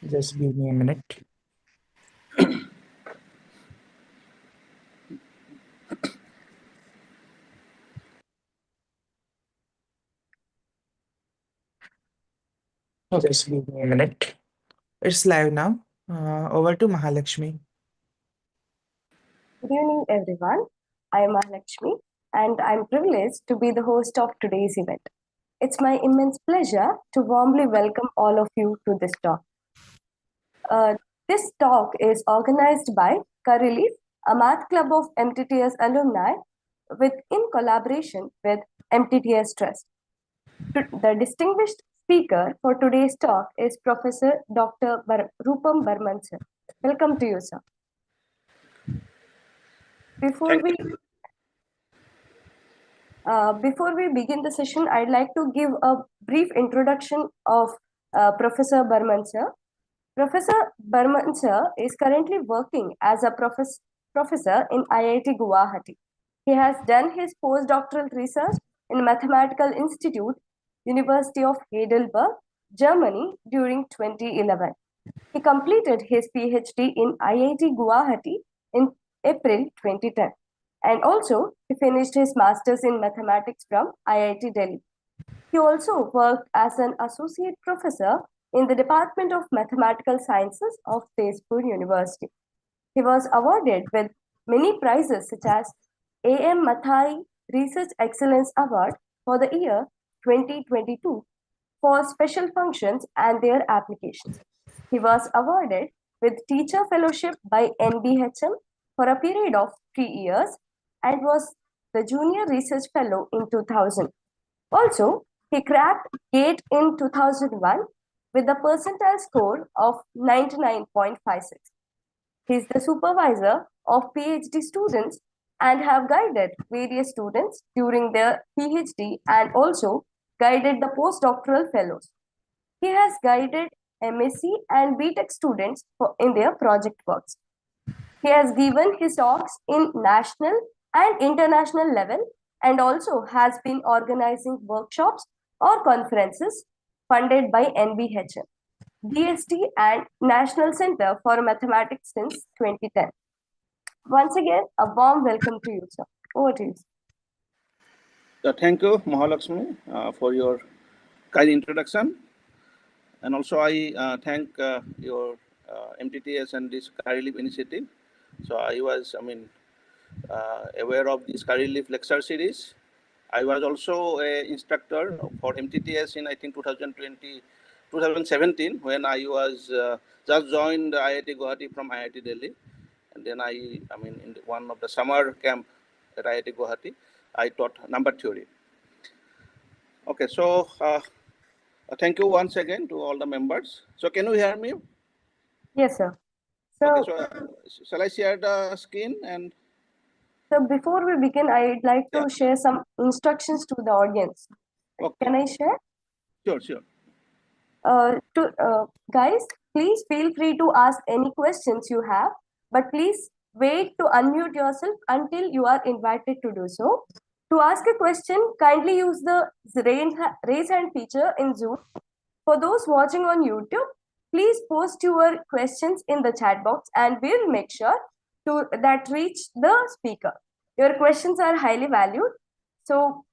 Just give me a minute. Just give me a minute. It's live now. Over to Mahalakshmi. Good evening, everyone. I am Mahalakshmi, and I'm privileged to be the host of today's event. It's my immense pleasure to warmly welcome all of you to this talk. This talk is organized by Curryleaf, a math club of MTTS alumni, in collaboration with MTTS Trust. The distinguished speaker for today's talk is Professor Dr. Rupam Barman, sir. Welcome to you, sir. Before we begin the session, I'd like to give a brief introduction of Professor Barman, sir. Professor Barman, sir, is currently working as a professor in IIT Guwahati. He has done his postdoctoral research in Mathematical Institute, University of Heidelberg, Germany during 2011. He completed his PhD in IIT Guwahati in April 2010. And also, he finished his master's in mathematics from IIT Delhi. He also worked as an associate professor in the Department of Mathematical Sciences of Tezpur University. He was awarded with many prizes such as A.M. Mathai Research Excellence Award for the year 2022 for special functions and their applications. He was awarded with Teacher Fellowship by NBHM for a period of 3 years and was the Junior Research Fellow in 2000. Also, he cracked GATE in 2001 with a percentile score of 99.56. He is the supervisor of PhD students and have guided various students during their PhD and also guided the postdoctoral fellows. He has guided MSc and BTech students in their project works. He has given his talks in national and international level and also has been organizing workshops or conferences funded by NBHM, DST and National Center for Mathematics since 2010. Once again, a warm welcome to you, sir. Over to you. Thank you, Mahalakshmi, for your kind introduction. And also I thank your MTTS and this Curryleaf initiative. So I was, aware of this Curryleaf lecture series. I was also an instructor for MTTS in, I think, 2017, when I was just joined IIT Guwahati from IIT Delhi. And then in one of the summer camp at IIT Guwahati, I taught number theory. Okay, so thank you once again to all the members. So can you hear me? Yes, sir. So, okay, so shall I share the screen? And so before we begin, I'd like to share some instructions to the audience. Okay. Can I share? Sure. Guys, please feel free to ask any questions you have, but please wait to unmute yourself until you are invited to do so. To ask a question, kindly use the raise hand feature in Zoom. For those watching on YouTube, please post your questions in the chat box and we'll make sure that reach the speaker. Your questions are highly valued. So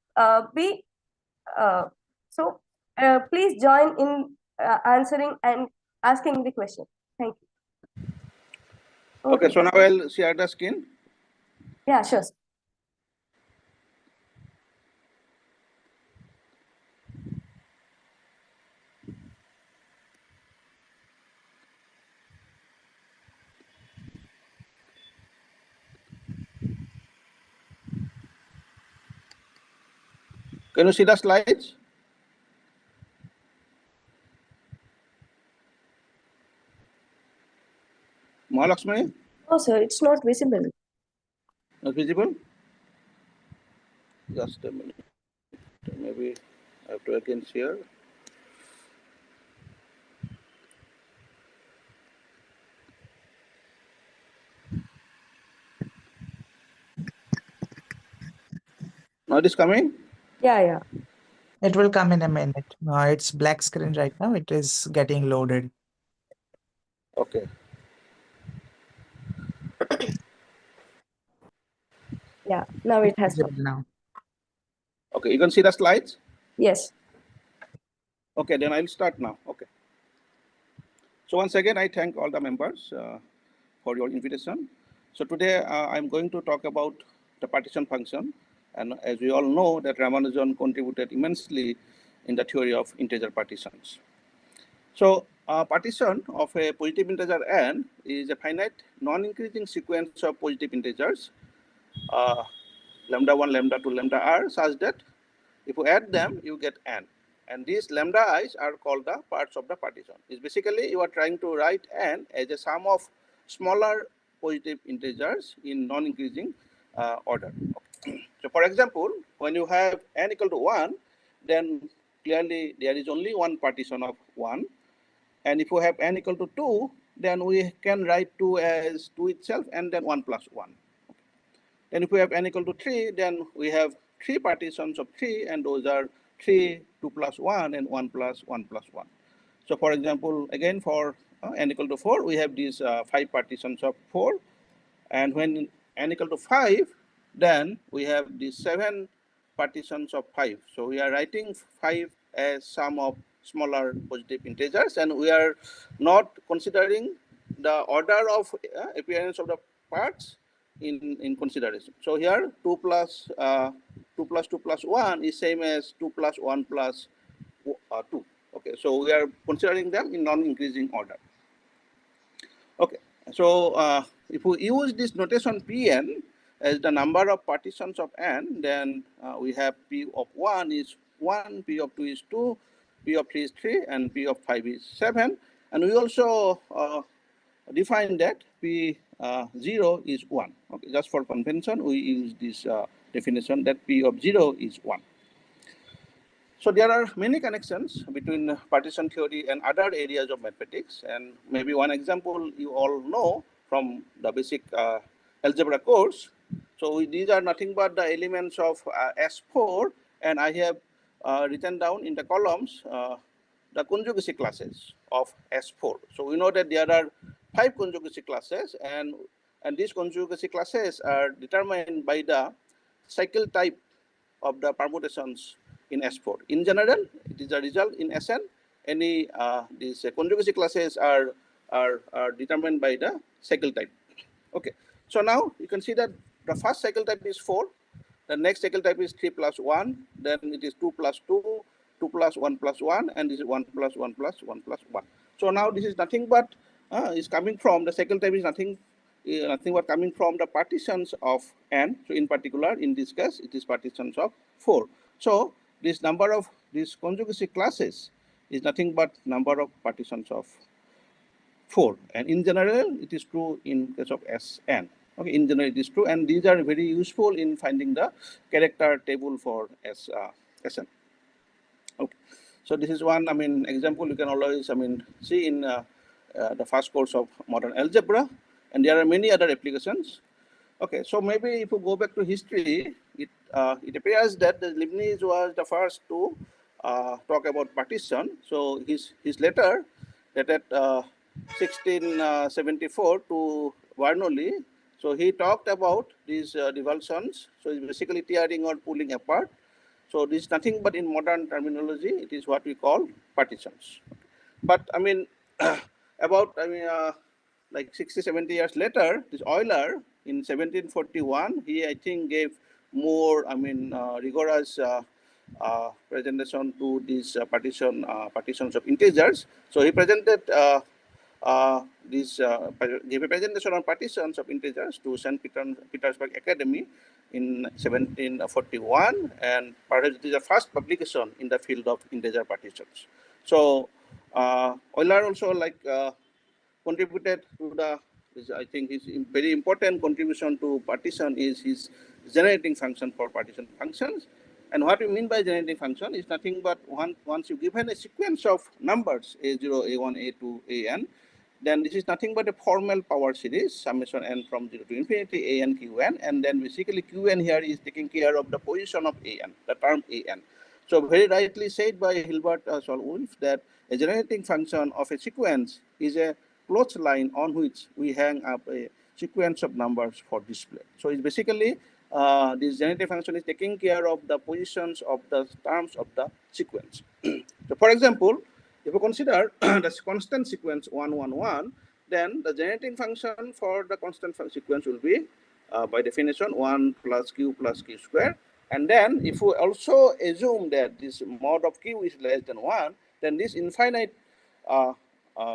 please join in answering and asking the question. Thank you. Okay, so now I'll share the screen. Yeah, sure. Can you see the slides? Mahalakshmi? Oh, sir, it's not visible. Not visible? Just a minute. Maybe I have to again share. Now it is coming? Yeah. It will come in a minute. It's black screen right now. It is getting loaded. Okay. Yeah, now it has Visible come. now. Okay, you can see the slides? Yes. Okay, then I'll start now. Okay. So once again, I thank all the members for your invitation. So today I'm going to talk about the partition function. And as we all know that Ramanujan contributed immensely in the theory of integer partitions. So partition of a positive integer n is a finite non-increasing sequence of positive integers, lambda 1, lambda 2, lambda r, such that if you add them, you get n. And these lambda i's are called the parts of the partition. It's basically you are trying to write n as a sum of smaller positive integers in non-increasing order. Okay. So for example, when you have n equal to 1, then clearly there is only one partition of 1. And if you have n equal to 2, then we can write 2 as 2 itself and then 1 plus 1. And if we have n equal to 3, then we have 3 partitions of 3, and those are 3, 2 plus 1, and 1 plus 1 plus 1. So for example, again, for n equal to 4, we have these 5 partitions of 4. And when n equal to 5, then we have these 7 partitions of 5. So we are writing 5 as sum of smaller positive integers, and we are not considering the order of appearance of the parts in consideration. So here 2 plus 2 plus 1 is same as 2 plus 1 plus 2. Okay, so we are considering them in non-increasing order. Okay, so if we use this notation Pn as the number of partitions of n, then we have P of 1 is 1, P of 2 is 2, P of 3 is 3, and P of 5 is 7. And we also define that P0 is 1. Okay, just for convention, we use this definition that P of 0 is 1. So there are many connections between partition theory and other areas of mathematics. And maybe one example you all know from the basic algebra course. So these are nothing but the elements of S4, and I have written down in the columns the conjugacy classes of S4. So we know that there are 5 conjugacy classes, and these conjugacy classes are determined by the cycle type of the permutations in S4. In general, it is a result in Sn. Any these conjugacy classes are determined by the cycle type. Okay. So now you can see that the first cycle type is 4. The next cycle type is 3 plus 1. Then it is 2 plus 2, 2 plus 1 plus 1, and this is 1 plus 1 plus 1 plus 1. So now this is nothing but is coming from the cycle type is nothing but coming from the partitions of n. So in particular, in this case, it is partitions of 4. So this number of these conjugacy classes is nothing but number of partitions of 4. And in general, it is true in case of Sn. Okay, in general, it is true. And these are very useful in finding the character table for Sn. Okay. So this is one, example you can always, see in the first course of modern algebra. And there are many other applications. Okay, so maybe if you go back to history, it appears that the Leibniz was the first to talk about partition. So his letter dated 1674 to Bernoulli. So he talked about these revulsions. So it's basically tearing or pulling apart. So this is nothing but in modern terminology, it is what we call partitions. But about like 60, 70 years later, this Euler in 1741, he I think gave more rigorous presentation to these partitions of integers. So he presented gave a presentation on partitions of integers to St. Petersburg Academy in 1741, and perhaps it is the first publication in the field of integer partitions. So Euler also contributed to the, I think his very important contribution to partition is his generating function for partition functions. And what we mean by generating function is nothing but once you given a sequence of numbers a0, a1, a2, an, then this is nothing but a formal power series, summation n from 0 to infinity, an, qn, and then basically qn here is taking care of the position of an, the term an. So very rightly said by Hilbert Solwolf that a generating function of a sequence is a closed line on which we hang up a sequence of numbers for display. So it's basically this generative function is taking care of the positions of the terms of the sequence. So for example, if you consider the constant sequence 1, 1, 1, then the generating function for the constant sequence will be, by definition, 1 plus q squared. And then if we also assume that this mod of q is less than 1, then this infinite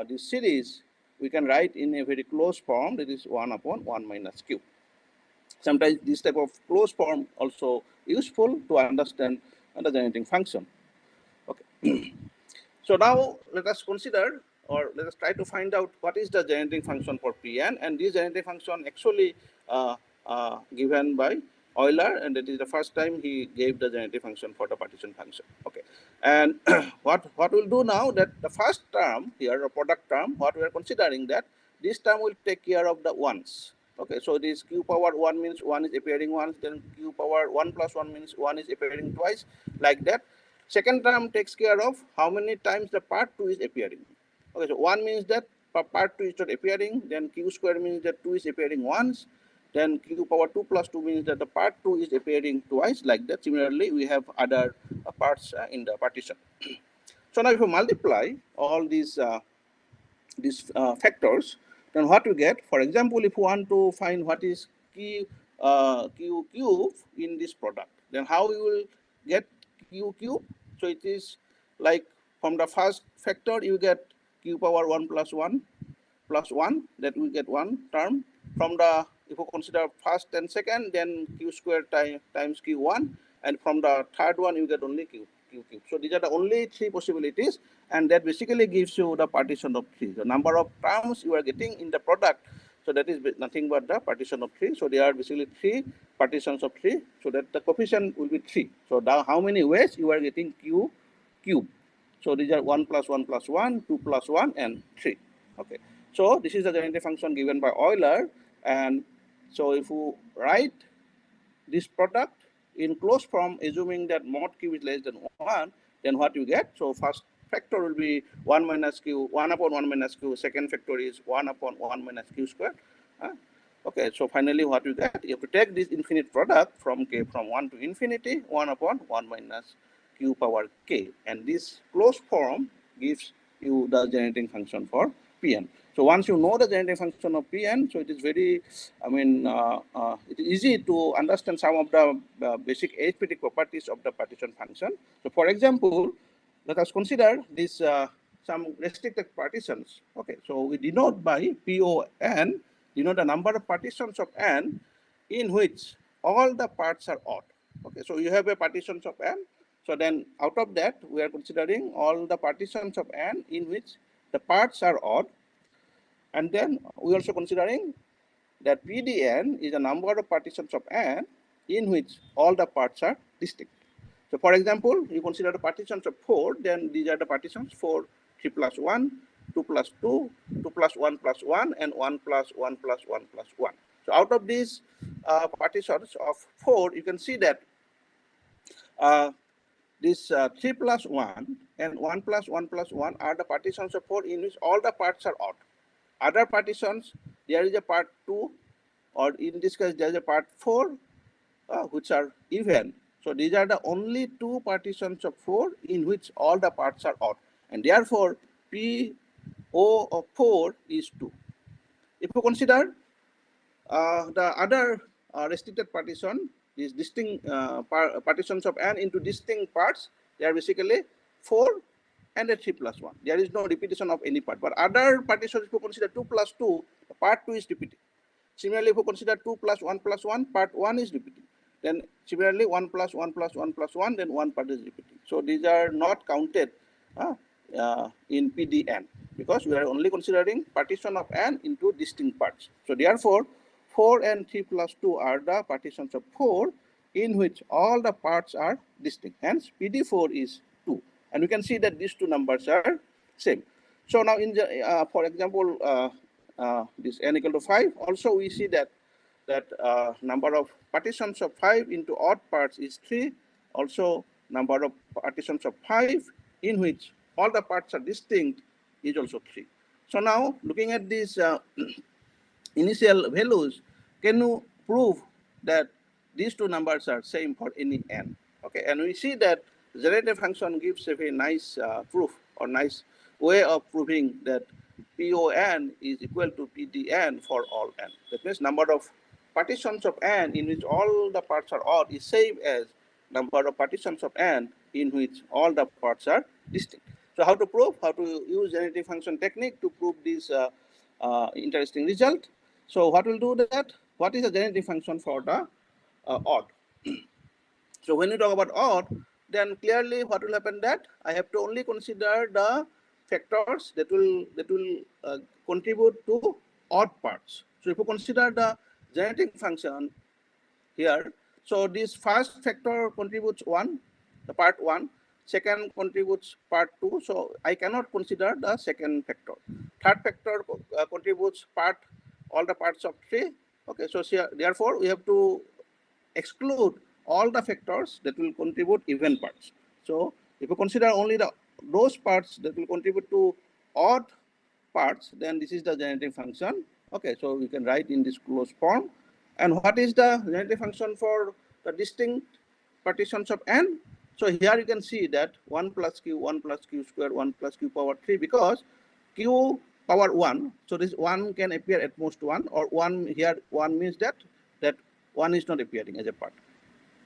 this series we can write in a very closed form, that is 1 upon 1 minus q. Sometimes this type of closed form also useful to understand the generating function. Okay. So now let us consider, or let us try to find out what is the generating function for Pn, and this generating function actually given by Euler, and that is the first time he gave the generative function for the partition function. Okay, and what we'll do now, that the first term here, the product term, what we are considering, that this term will take care of the ones. Okay, so this q power 1 means 1 is appearing once, then q power 1 plus 1 means 1 is appearing twice, like that. Second term takes care of how many times the part 2 is appearing. Okay, so 1 means that part 2 is not appearing, then q square means that 2 is appearing once, then q power 2 plus 2 means that the part 2 is appearing twice, like that. Similarly, we have other parts in the partition. So now if you multiply all these factors, then what we get, for example, if you want to find what is q cube in this product, then how we will get q cube? So it is like from the first factor you get q power 1 plus 1 plus 1, that we get one term. From the, if you consider first and second, then q squared times q1, and from the third one you get only q cube. So these are the only three possibilities, and that basically gives you the partition of 3. The number of terms you are getting in the product, so that is nothing but the partition of 3. So there are basically 3 partitions of 3, so that the coefficient will be 3. So now how many ways you are getting q cube? So these are 1 plus 1 plus 1, 2 plus 1, and 3. Okay. So this is the generative function given by Euler, and so if you write this product in closed form, assuming that mod q is less than 1, then what you get? So first factor will be 1 minus q, 1 upon 1 minus q. Second factor is 1 upon 1 minus q squared. Okay, so finally what you get? You have to take this infinite product from k from 1 to infinity, 1 upon 1 minus q power k, and this closed form gives you the generating function for Pn. So once you know the generating function of Pn, so it is very, it is easy to understand some of the basic arithmetic properties of the partition function. So for example, let us consider this some restricted partitions. Okay, so we denote by PON, denote the number of partitions of n in which all the parts are odd. Okay, so you have a partitions of n. So then out of that, we are considering all the partitions of n in which the parts are odd. And then we are also considering that PDN is a number of partitions of n in which all the parts are distinct. So for example, you consider the partitions of 4, then these are the partitions for 3 plus 1, 2 plus 2, 2 plus 1 plus 1, and 1 plus 1 plus 1 plus 1. So out of these partitions of 4, you can see that this 3 plus 1 and 1 plus 1 plus 1 are the partitions of 4 in which all the parts are odd. Other partitions, there is a part 2, or in this case, there is a part 4, which are even. So these are the only 2 partitions of 4 in which all the parts are odd. And therefore, PO of 4 is 2. If you consider the other restricted partition, these distinct partitions of n into distinct parts, they are basically 4 and a 3 plus 1. There is no repetition of any part. But other partitions, if you consider 2 plus 2, part 2 is repeating. Similarly, if you consider 2 plus 1 plus 1, part 1 is repeating. Then similarly, 1 plus 1 plus 1 plus 1, then 1 part is repeating. So these are not counted in PDN, because we are only considering partition of n into distinct parts. So therefore, 4 and 3 plus 2 are the partitions of 4 in which all the parts are distinct. Hence, PD4 is 2. And we can see that these two numbers are same. So now, in the, for example, this n equal to 5, also we see that number of partitions of 5 into odd parts is 3. Also, number of partitions of 5 in which all the parts are distinct is also 3. So now looking at these initial values, can you prove that these two numbers are same for any n? Okay, and we see that generative function gives a very nice proof or nice way of proving that PON is equal to PDN for all n. That means number of partitions of n in which all the parts are odd is same as number of partitions of n in which all the parts are distinct. So how to prove? How to use generative function technique to prove this interesting result? So what will do that? What is the generative function for the odd? So when you talk about odd, then clearly what will happen that I have to only consider the factors that will contribute to odd parts. So if you consider the generating function here, so this first factor contributes 1, the part 1, second contributes part 2, so I cannot consider the second factor. Third factor contributes all the parts of 3. Okay, so therefore we have to exclude all the factors that will contribute even parts. So if you consider only those parts that will contribute to odd parts, then this is the generative function. Okay, so we can write in this closed form. And what is the generative function for the distinct partitions of n? So here you can see that 1 plus q, 1 plus q squared, 1 plus q power 3, because q power 1, so this 1 can appear at most 1, or 1 here, 1 means that 1 is not appearing as a part.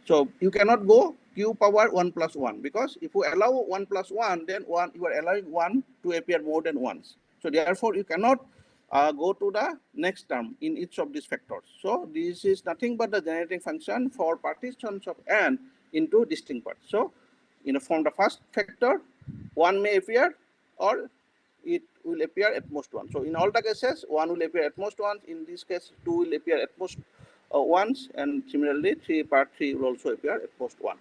So you cannot go q power 1 plus 1, because if you allow 1 plus 1, then you are allowing 1 to appear more than once. So therefore you cannot go to the next term in each of these factors. So this is nothing but the generating function for partitions of n into distinct parts. So from the first factor, 1 may appear, or it will appear at most 1. So in all the cases, 1 will appear at most once. In this case, 2 will appear at most once, and similarly part 3 will also appear at most 1.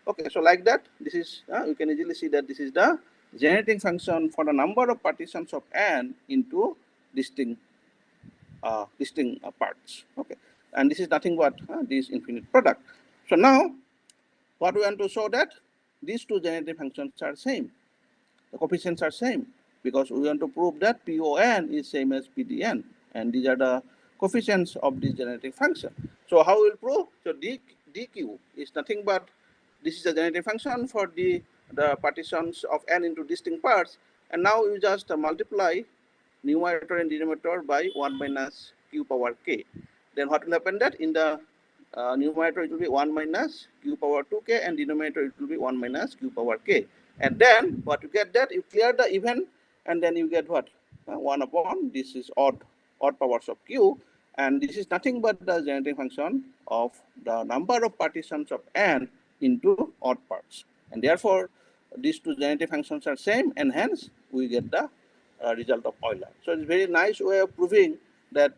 Okay, so like that, this is you can easily see that this is the generating function for the number of partitions of n into distinct parts. Okay, and this is nothing but this infinite product. So now what we want to show that these two generative functions are same, the coefficients are same, because we want to prove that PON is same as PDN, and these are the coefficients of this generative function. So how we will prove? So dq is nothing but, this is the generative function for the partitions of n into distinct parts, and now you just multiply numerator and denominator by 1 minus q power k. Then what will happen that in the numerator it will be 1 minus q power 2k, and denominator it will be 1 minus q power k. And then what you get, that you clear the even, and then you get what? 1 upon, this is odd powers of q, and this is nothing but the generating function of the number of partitions of n into odd parts. And therefore, these two generative functions are same, and hence we get the result of Euler. So it's a very nice way of proving that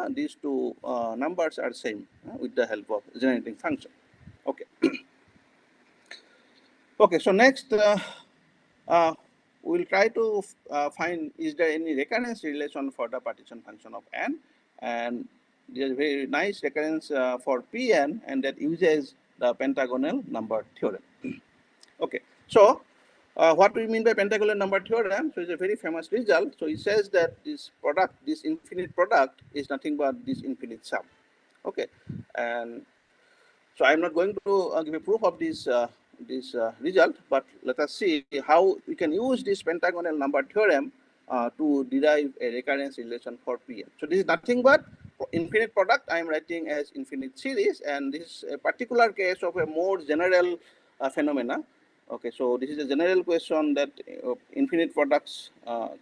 these two numbers are same with the help of generating function. Okay. Okay, so next we'll try to find, is there any recurrence relation for the partition function of n, and there's a very nice recurrence for Pn, and that uses the Pentagonal number theorem. Okay, so what we mean by Pentagonal number theorem? So it's a very famous result. So it says that this product, this infinite product, is nothing but this infinite sum. Okay, and so I'm not going to give a proof of this result, but let us see how we can use this Pentagonal number theorem to derive a recurrence relation for Pn. So this is nothing but infinite product I am writing as infinite series, and this is a particular case of a more general phenomena. Okay, so this is a general question that infinite products,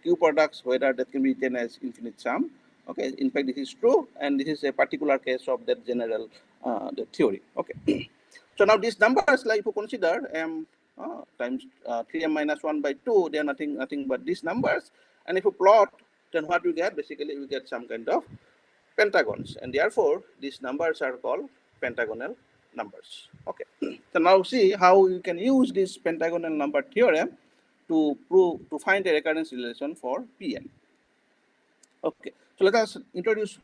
q products, whether that can be written as infinite sum. Okay, in fact, this is true, and this is a particular case of that general the theory. Okay, so now these numbers, like if you consider m times 3m minus 1 by 2, they are nothing but these numbers, and if you plot, then what we get? Basically, we get some kind of pentagons, and therefore these numbers are called pentagonal numbers. Okay, so now see how you can use this Pentagonal number theorem to find a recurrence relation for Pn. Okay, so let us introduce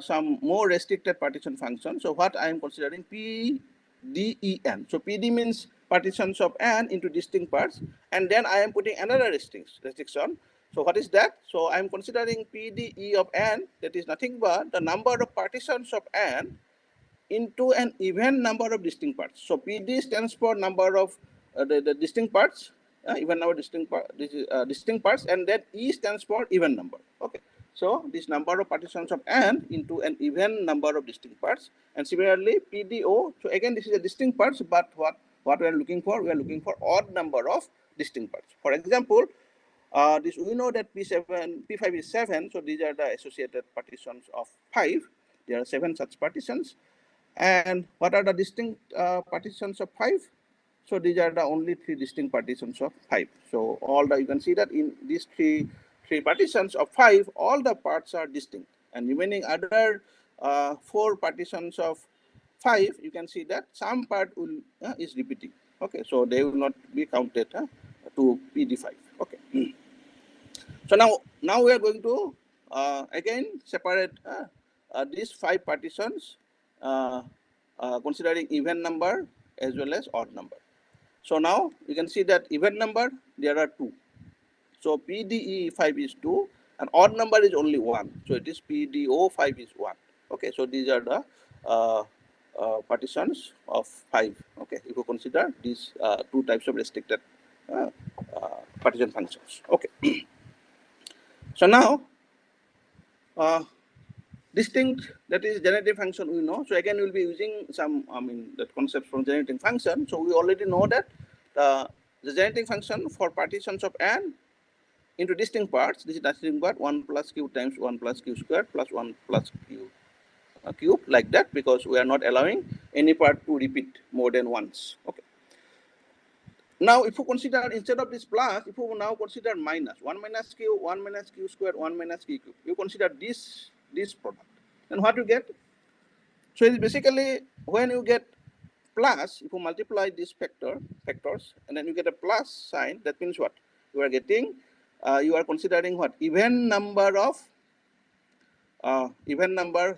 some more restricted partition function. So what I am considering, PDEN. So PD means partitions of n into distinct parts, and then I am putting another restriction. So what is that? So I'm considering PDE of n, that is nothing but the number of partitions of n into an even number of distinct parts. So PD stands for number of the distinct parts, even number distinct parts, and then E stands for even number. Okay. So this number of partitions of n into an even number of distinct parts, and similarly PDO. So again, this is a distinct parts, but what we are looking for? We are looking for odd number of distinct parts. For example, this we know that P5 is 7. So these are the associated partitions of 5. There are 7 such partitions. And what are the distinct partitions of 5? So these are the only 3 distinct partitions of 5. So all the, you can see that in these three partitions of 5, all the parts are distinct. And remaining other 4 partitions of 5, you can see that some part will is repeating. Okay, so they will not be counted to PD5. Okay. So now we are going to again separate these 5 partitions, considering even number as well as odd number. So now you can see that even number, there are 2. So PDE5 is 2, and odd number is only 1. So it is PDO5 is 1. Okay, so these are the partitions of 5. Okay, if you consider these 2 types of restricted partition functions. Okay. So now, distinct, that is generating function we know. So again, we'll be using some, that concept from generating function. So we already know that the generating function for partitions of n into distinct parts, this is nothing but 1 plus q times 1 plus q squared plus 1 plus q cube, like that, because we are not allowing any part to repeat more than once. Okay. Now, if you consider, instead of this plus, if you now consider minus, 1 minus q squared, 1 minus q cube, you consider this product. And what you get? So it's basically when you get plus, if you multiply these factors, and then you get a plus sign, that means what? You are getting, you are considering what? Even number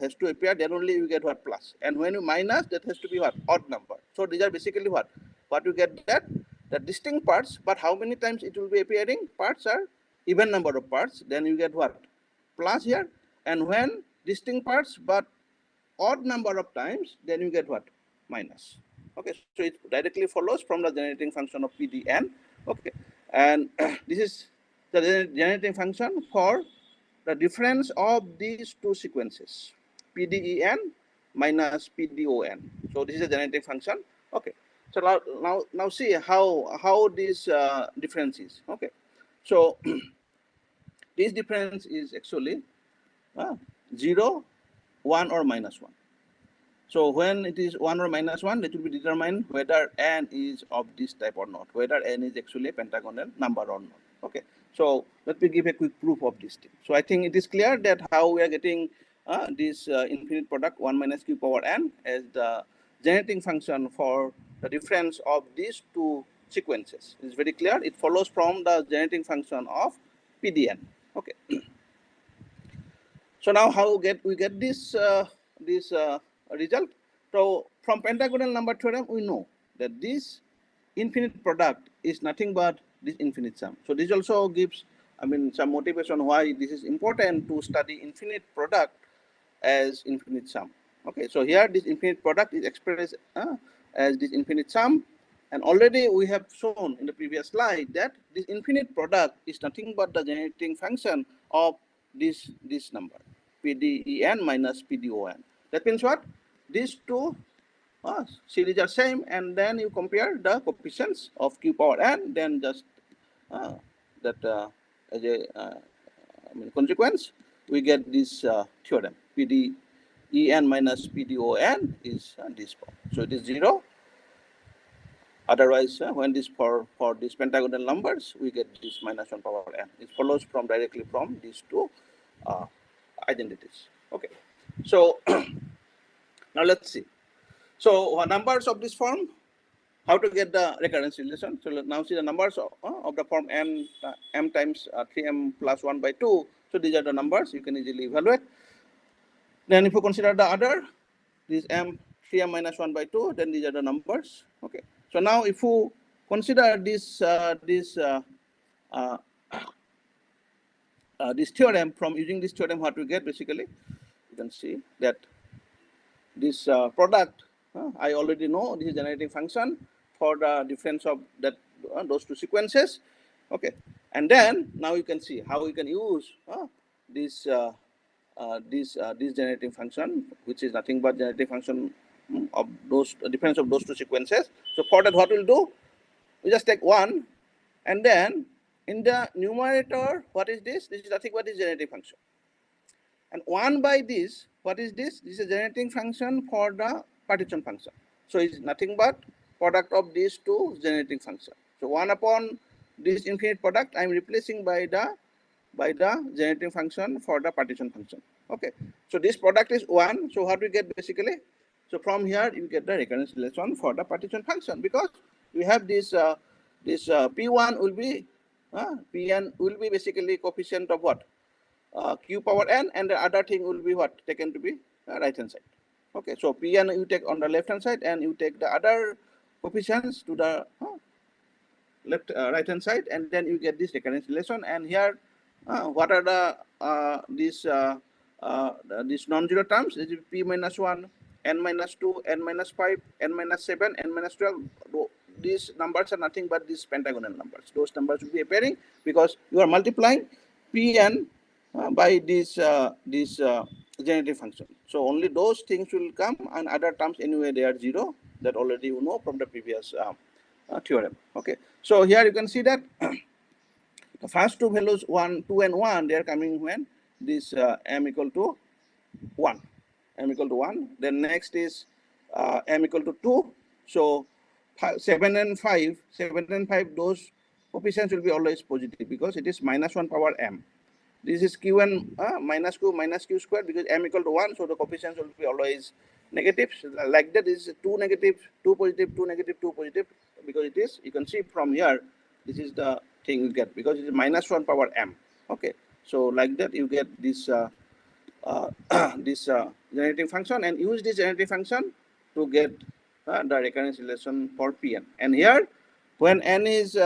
has to appear, then only you get what? Plus. And when you minus, that has to be what? Odd number. So these are basically what? What you get that? The distinct parts, but how many times it will be appearing? Parts are even number of parts, then you get what? Plus here. And when distinct parts, but odd number of times, then you get what? Minus. Okay, so it directly follows from the generating function of PDN. Okay, and this is the generating function for the difference of these 2 sequences, PDEN minus PDON. So this is a generating function. Okay. So now see how this difference is. Okay. So this difference is actually 0, 1, or minus 1. So when it is 1 or minus 1, it will be determined whether n is of this type or not, whether n is actually a pentagonal number or not. Okay. So let me give a quick proof of this thing. So I think it is clear that how we are getting this infinite product 1 minus q power n as the generating function for the difference of these 2 sequences. It's very clear. It follows from the generating function of PDN. Okay. So now how we get this result? So from pentagonal number theorem, we know that this infinite product is nothing but this infinite sum. So this also gives, some motivation why this is important to study infinite product as infinite sum. Okay, so here this infinite product is expressed as this infinite sum, and already we have shown in the previous slide that this infinite product is nothing but the generating function of this number, PDEN minus PDON. That means what? These 2 series are same, and then you compare the coefficients of q power n, then just as a consequence, we get this theorem, PDEN minus PDON is this form. So it is 0. Otherwise, when this for these pentagonal numbers, we get this minus 1 power n. It follows directly from these 2 identities. Okay. So now let's see. So numbers of this form, how to get the recurrence relation? So let's now see the numbers of the form m times 3m plus 1 by 2. So these are the numbers you can easily evaluate. Then if you consider the other, this m 3m minus 1 by 2, then these are the numbers. Okay. So now if you consider this this theorem, from using this theorem, what we get basically, you can see that this product, I already know this is generating function for the difference of that those two sequences. Okay, and then now you can see how we can use this this generating function, which is nothing but generating function of those difference of those two sequences. So for that, what we'll do, we just take one, and then in the numerator, what is this? This is nothing but this generating function. And 1 by this, what is this? This is a generating function for the partition function. So it's nothing but product of these two generating functions. So 1 upon this infinite product, I'm replacing by the generating function for the partition function. Okay. So this product is 1. So what we get basically? So from here you get the recurrence relation for the partition function, because we have this P1 will be Pn will be basically coefficient of what? Q power n, and the other thing will be what? Taken to be right hand side. Okay, so Pn you take on the left hand side, and you take the other coefficients to the left right hand side, and then you get this recurrence relation. And here, what are the these non-zero terms? This is P minus 1, n minus 2, n minus 5, n minus 7, n minus 12. These numbers are nothing but these pentagonal numbers. Those numbers will be appearing because you are multiplying Pn by this generative function. So only those things will come, and other terms anyway they are 0. That already you know from the previous theorem. Okay, so here you can see that the first two values 1, 2, and 1, they are coming when this m equal to 1. M equal to 1. Then next is m equal to 2. So 7 and 5, those coefficients will be always positive because it is minus 1 power m. This is q1 minus q squared, because m equal to 1, so the coefficients will be always negative. So like that is 2 negative, 2 positive, 2 negative, 2 positive, because it is, you can see from here, this is the thing you get, because it is minus 1 power m. Okay, so like that you get this this generating function, and use this generating function to get the recurrence relation for Pn. And here, when n is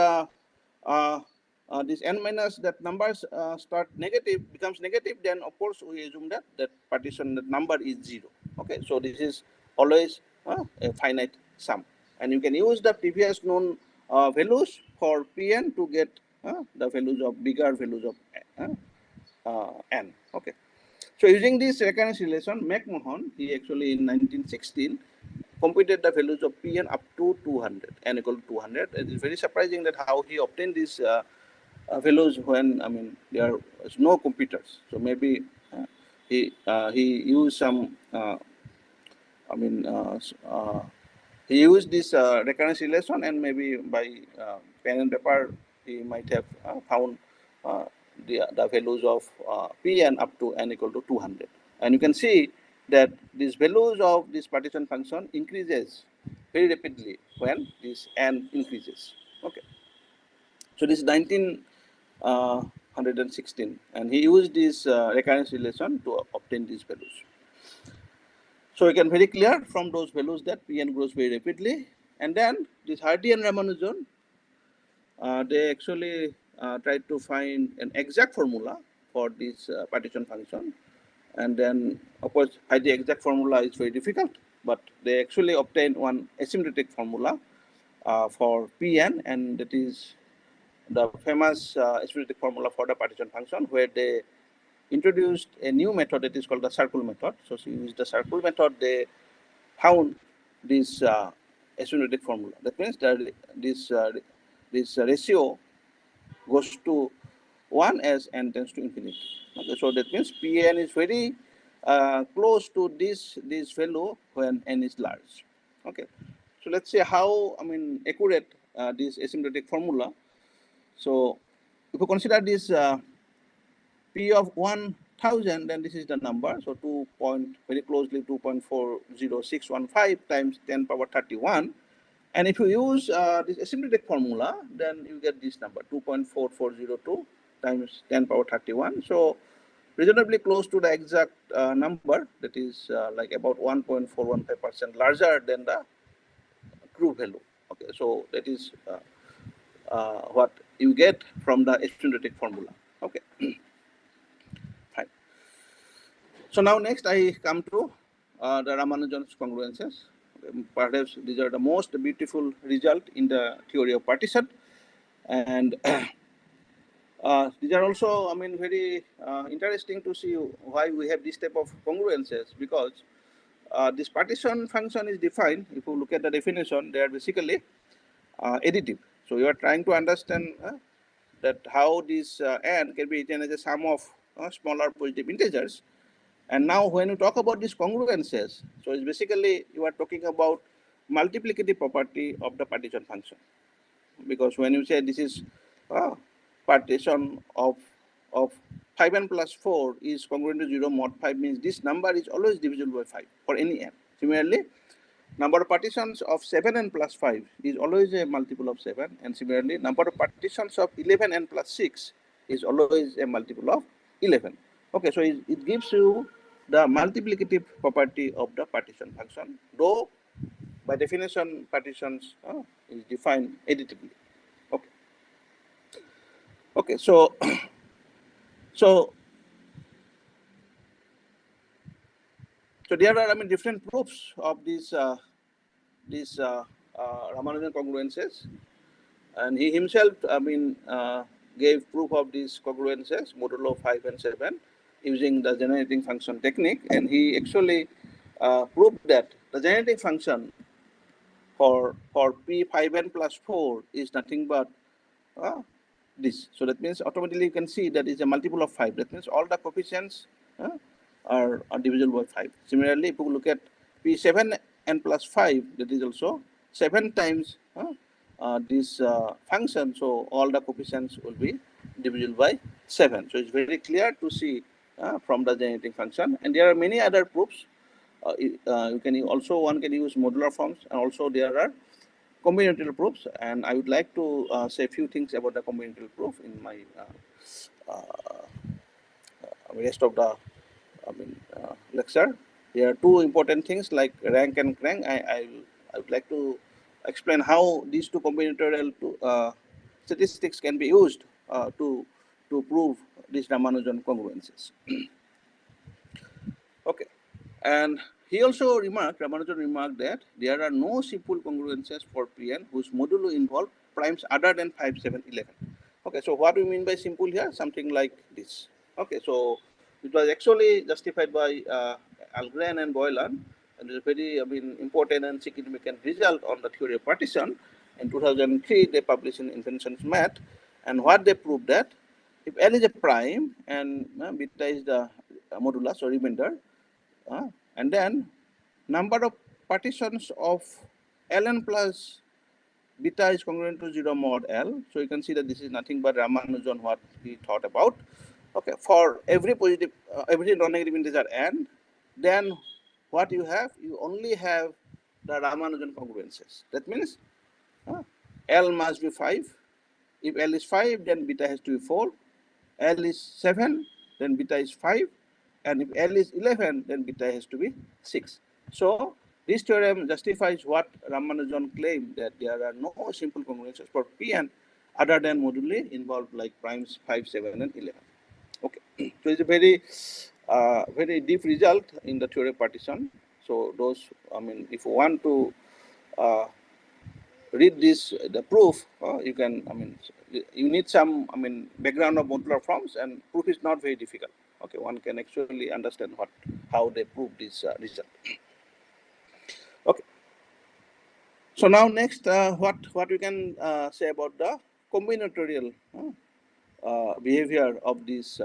this n minus that numbers start negative, becomes negative, then of course we assume that that partition, that number is 0. Okay, so this is always a finite sum, and you can use the previous known values for Pn to get the values of bigger values of n. Okay, so using this recurrence relation, McMahon, he actually in 1916 computed the values of Pn up to 200, n equal to 200. It is very surprising that how he obtained these values when, I mean, there is no computers. So maybe he used some he used this recurrence relation, and maybe by pen and paper he might have found the values of Pn up to n equal to 200. And you can see that these values of this partition function increases very rapidly when this n increases. Okay, so this is 1916, and he used this recurrence relation to obtain these values. So we can very clear from those values that Pn grows very rapidly. And then this Hardy and Ramanujan, they actually tried to find an exact formula for this partition function. And then, of course, the exact formula is very difficult, but they actually obtained one asymptotic formula for Pn, and that is the famous asymptotic formula for the partition function, where they introduced a new method that is called the circle method. So to use the circle method, they found this asymptotic formula. That means that this ratio goes to 1 as n tends to infinity. Okay, so that means Pn is very close to this value when n is large. Okay, so let's see how, I mean, accurate this asymptotic formula. So if you consider this P of 1000, then this is the number. So very closely 2.40615 times 10 power 31. And if you use this asymptotic formula, then you get this number 2.4402 times 10 power 31. So reasonably close to the exact number, that is like about 1.415% larger than the true value. Okay, so that is what you get from the asymptotic formula. Okay. So now next I come to the Ramanujan's congruences. Perhaps these are the most beautiful result in the theory of partition, and these are also, I mean, very interesting to see why we have this type of congruences, because this partition function is defined. If you look at the definition, they are basically additive. So you are trying to understand that how this n can be written as a sum of smaller positive integers. And now when you talk about these congruences, so it's basically you are talking about multiplicative property of the partition function. Because when you say this is partition of 5n plus 4 is congruent to 0 mod 5, means this number is always divisible by 5 for any n. Similarly, number of partitions of 7n plus 5 is always a multiple of 7, and similarly number of partitions of 11n plus 6 is always a multiple of 11. Okay, so it gives you the multiplicative property of the partition function, though by definition partitions is defined additively. Okay. Okay, so so there are, I mean, different proofs of these Ramanujan congruences, and he himself, I mean, gave proof of these congruences modulo 5 and 7 using the generating function technique, and he actually proved that the generating function for p5n plus 4 is nothing but this. So that means automatically you can see that is a multiple of 5. That means all the coefficients are divisible by 5. Similarly, if you look at p7 n plus 5, that is also 7 times this function. So all the coefficients will be divisible by 7. So it's very clear to see from the generating function. And there are many other proofs. You can also, one can use modular forms, and also there are combinatorial proofs, and I would like to say a few things about the combinatorial proof in my rest of the lecture. There are two important things like rank and crank. I would like to explain how these two combinatorial statistics can be used to prove these Ramanujan congruences. Okay, and he also remarked, Ramanujan remarked, that there are no simple congruences for Pn whose modulo involve primes other than 5, 7, 11. Okay, so what we mean by simple here? Something like this. Okay, so it was actually justified by Algren and Boylan, and it's a very, I mean, important and significant result on the theory of partition. In 2003, they published in Inventions Math, and what they proved that if L is a prime and beta is the modulus or remainder, and then number of partitions of Ln plus beta is congruent to 0 mod L. So you can see that this is nothing but Ramanujan what he thought about. Okay, for every positive, every non-negative integer n, then what you have, you only have the Ramanujan congruences. That means L must be 5. If L is 5, then beta has to be 4. L is 7, then beta is 5. And if L is 11, then beta has to be 6. So this theorem justifies what Ramanujan claimed, that there are no simple congruences for Pn other than moduli involved like primes 5, 7, and 11. Okay, so it's a very, very deep result in the theory of partition. So those, I mean, if you want to read this, the proof, you can, I mean, you need some, I mean, background of modular forms, and proof is not very difficult. Okay, one can actually understand how they prove this result. Okay. So now next, what we can say about the combinatorial behavior of these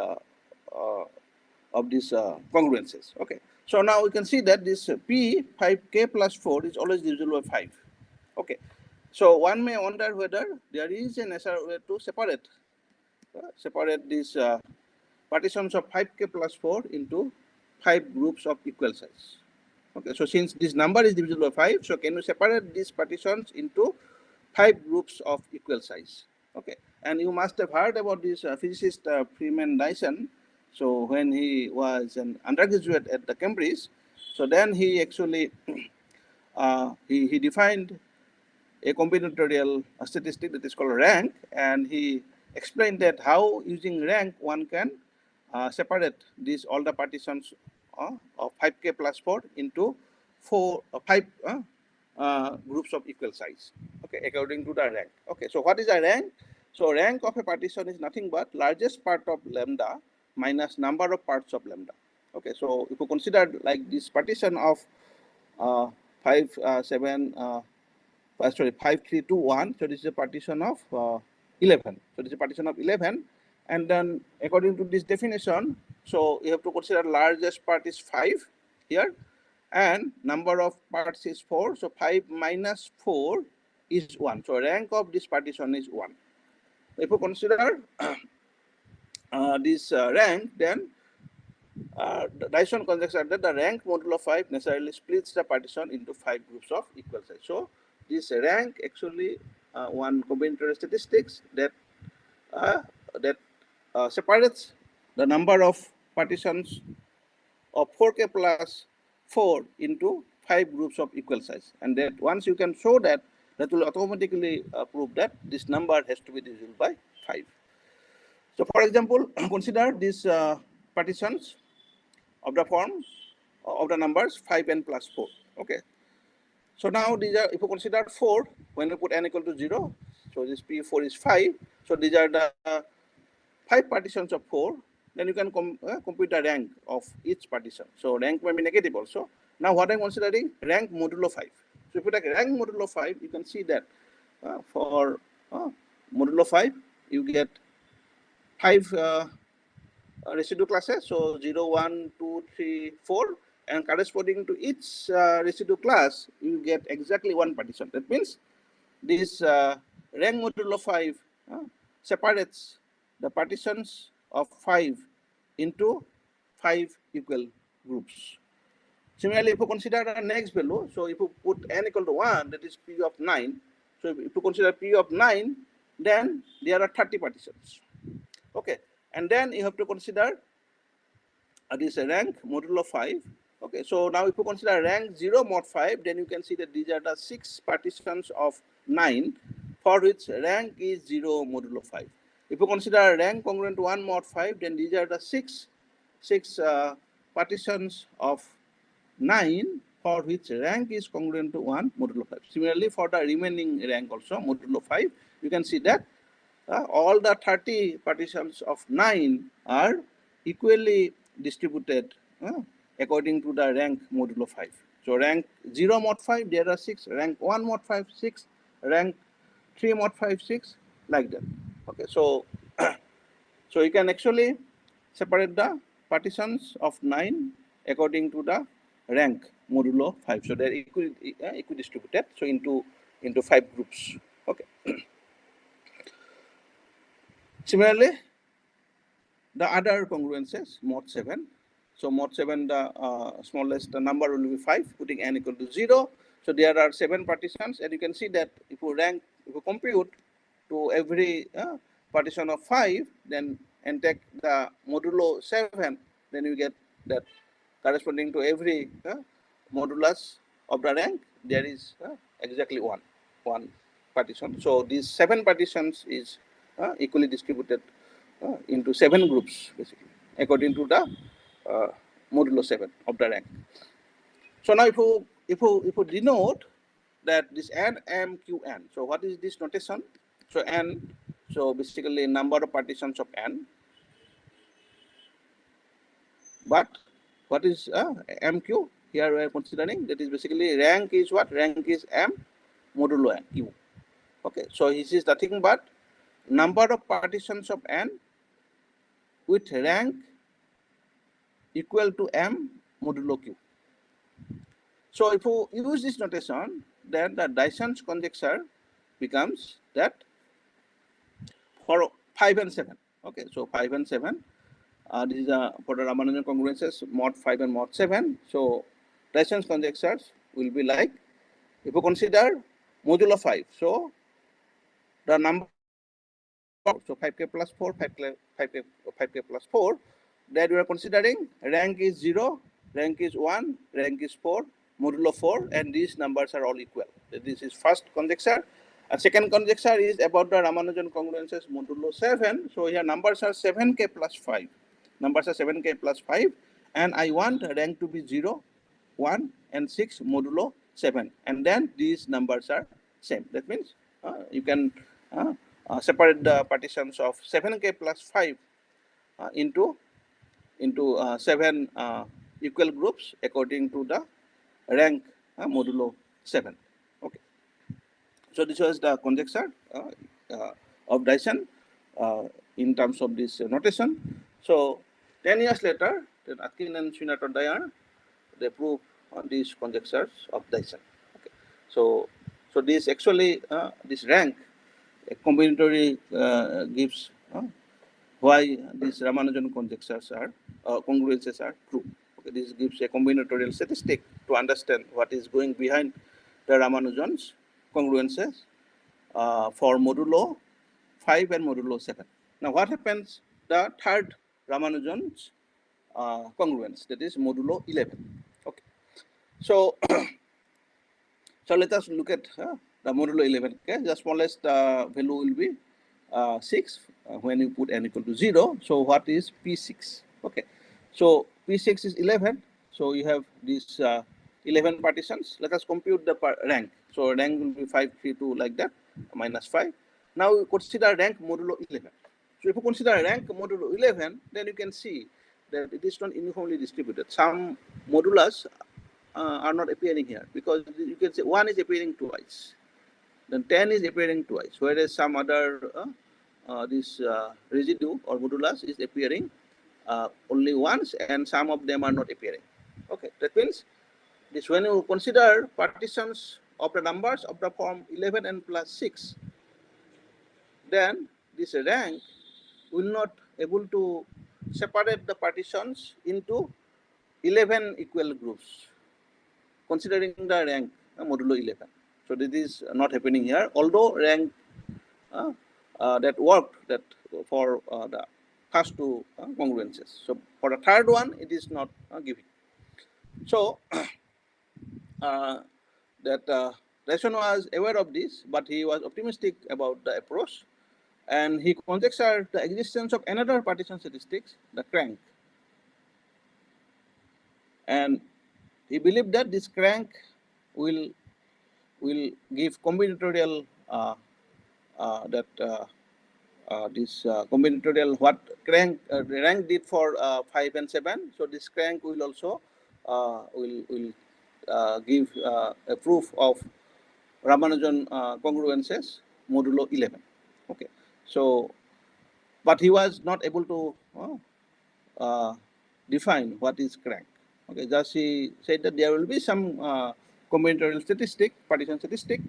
congruences. Okay. So now we can see that this P 5k plus 4 is always divisible by 5. Okay. So one may wonder whether there is a necessary way to separate these partitions of 5k plus 4 into 5 groups of equal size. Okay, so since this number is divisible by 5, so can you separate these partitions into 5 groups of equal size? Okay, and you must have heard about this physicist Freeman Dyson. So when he was an undergraduate at the Cambridge, so then he actually he defined a combinatorial statistic that is called rank, and he explained that how using rank one can separate these all the partitions of 5k plus 4 into 5 groups of equal size, okay, according to the rank. Okay, so what is a rank? So rank of a partition is nothing but largest part of lambda minus number of parts of lambda. Okay, so if you consider like this partition of 5 7 sorry 5 3 2 1, so this is a partition of 11. So this is a partition of 11, and then according to this definition, so you have to consider largest part is 5 here, and number of parts is 4. So 5 minus 4 is 1. So rank of this partition is 1. If you consider this rank, then the Dyson conjecture that the rank modulo 5 necessarily splits the partition into 5 groups of equal size. So this rank actually one combinatorial statistics that separates the number of partitions of 4k plus 4 into 5 groups of equal size, and that once you can show that, that will automatically prove that this number has to be divisible by 5. So for example, consider these partitions of the form of the numbers 5n plus 4. Okay, so now these are, if you consider 4, when you put n equal to 0, so this P4 is 5, so these are the 5 partitions of 4, then you can compute the rank of each partition. So rank may be negative also. Now what I'm considering, rank modulo 5. So if you take rank modulo 5, you can see that for modulo 5, you get 5 residue classes, so 0, 1, 2, 3, 4, and corresponding to each residue class, you get exactly 1 partition. That means this rank modulo 5 separates the partitions of 5 into 5 equal groups. Similarly, if you consider the next value, so if you put n equal to 1, that is P of 9. So if you consider P of 9, then there are 30 partitions. Okay, and then you have to consider this rank modulo 5. Okay, so now if you consider rank 0 mod 5, then you can see that these are the 6 partitions of 9 for which rank is 0 modulo 5. If you consider rank congruent to 1 mod 5, then these are the 6 partitions of 9 for which rank is congruent to 1 modulo 5. Similarly, for the remaining rank also modulo 5, you can see that all the 30 partitions of 9 are equally distributed according to the rank modulo 5. So rank 0 mod 5, there are 6, rank 1 mod 5, 6, rank 3 mod 5, 6, like that. Okay, so so you can actually separate the partitions of 9 according to the rank modulo 5. So they're equidistributed, so into 5 groups. Okay. Similarly, the other congruences, mod 7. So mod 7, the smallest number will be 5, putting n equal to 0. So there are 7 partitions, and you can see that if you compute to every partition of 5, then and take the modulo 7, then you get that corresponding to every modulus of the rank, there is exactly one partition. So these 7 partitions is equally distributed into 7 groups, basically, according to the modulo 7 of the rank. So now if you denote that this n, m, q, n. So what is this notation? So n, so basically number of partitions of n. But what is mq? Here we are considering that is basically rank is what? Rank is m modulo n, q. Okay, so this is nothing but number of partitions of n with rank equal to m modulo q. So if you use this notation, then the Dyson's conjecture becomes that for 5 and 7. Okay, so 5 and 7. This is for the Ramanujan congruences, mod 5 and mod 7. So Dyson's conjectures will be like, if you consider modulo 5, so the number, so 5k plus 4, 5k plus 4, that we are considering rank is 0, rank is 1, rank is 4, modulo 4, and these numbers are all equal. This is first conjecture. A second conjecture is about the Ramanujan congruences modulo 7. So here numbers are 7k plus 5. Numbers are 7k plus 5, and I want rank to be 0, 1, and 6 modulo 7, and then these numbers are same. That means you can separate the partitions of 7k plus 5 into 7 equal groups according to the rank modulo 7. Okay. So this was the conjecture of Dyson in terms of this notation. So 10 years later, then Atkin and Srinath they prove these conjectures of Dyson. Okay. So this actually this rank combinatory gives why these Ramanujan conjectures are congruences are true. Okay, this gives a combinatorial statistic to understand what is going behind the Ramanujan's congruences for modulo 5 and modulo 7. Now, what happens the third Ramanujan's congruence, that is modulo 11. Okay, so so let us look at the modulo 11. Okay, the smallest value will be 6 when you put n equal to 0. So what is P6? Okay, so P6 is 11. So you have these 11 partitions. Let us compute the rank. So rank will be 5, 3, 2 like that, minus 5. Now we consider rank modulo 11. So if you consider rank modulo 11, then you can see that it is not uniformly distributed. Some modulus are not appearing here because you can say 1 is appearing twice, then 10 is appearing twice, whereas some other this residue or modulus is appearing only once, and some of them are not appearing. Okay, that means this when you consider partitions of the numbers of the form 11 and plus 6, then this rank will not able to separate the partitions into 11 equal groups, considering the rank modulo 11. So this is not happening here, although rank that worked that for the first two congruences. So for the third one, it is not giving. So that Dyson was aware of this, but he was optimistic about the approach, and he conjectured the existence of another partition statistics, the crank. And he believed that this crank will give combinatorial this combinatorial what crank rank did for 5 and 7. So this crank will also will give a proof of Ramanujan congruences modulo 11. Okay, so but he was not able to define what is crank. Okay, just he said that there will be some combinatorial statistic, partition statistic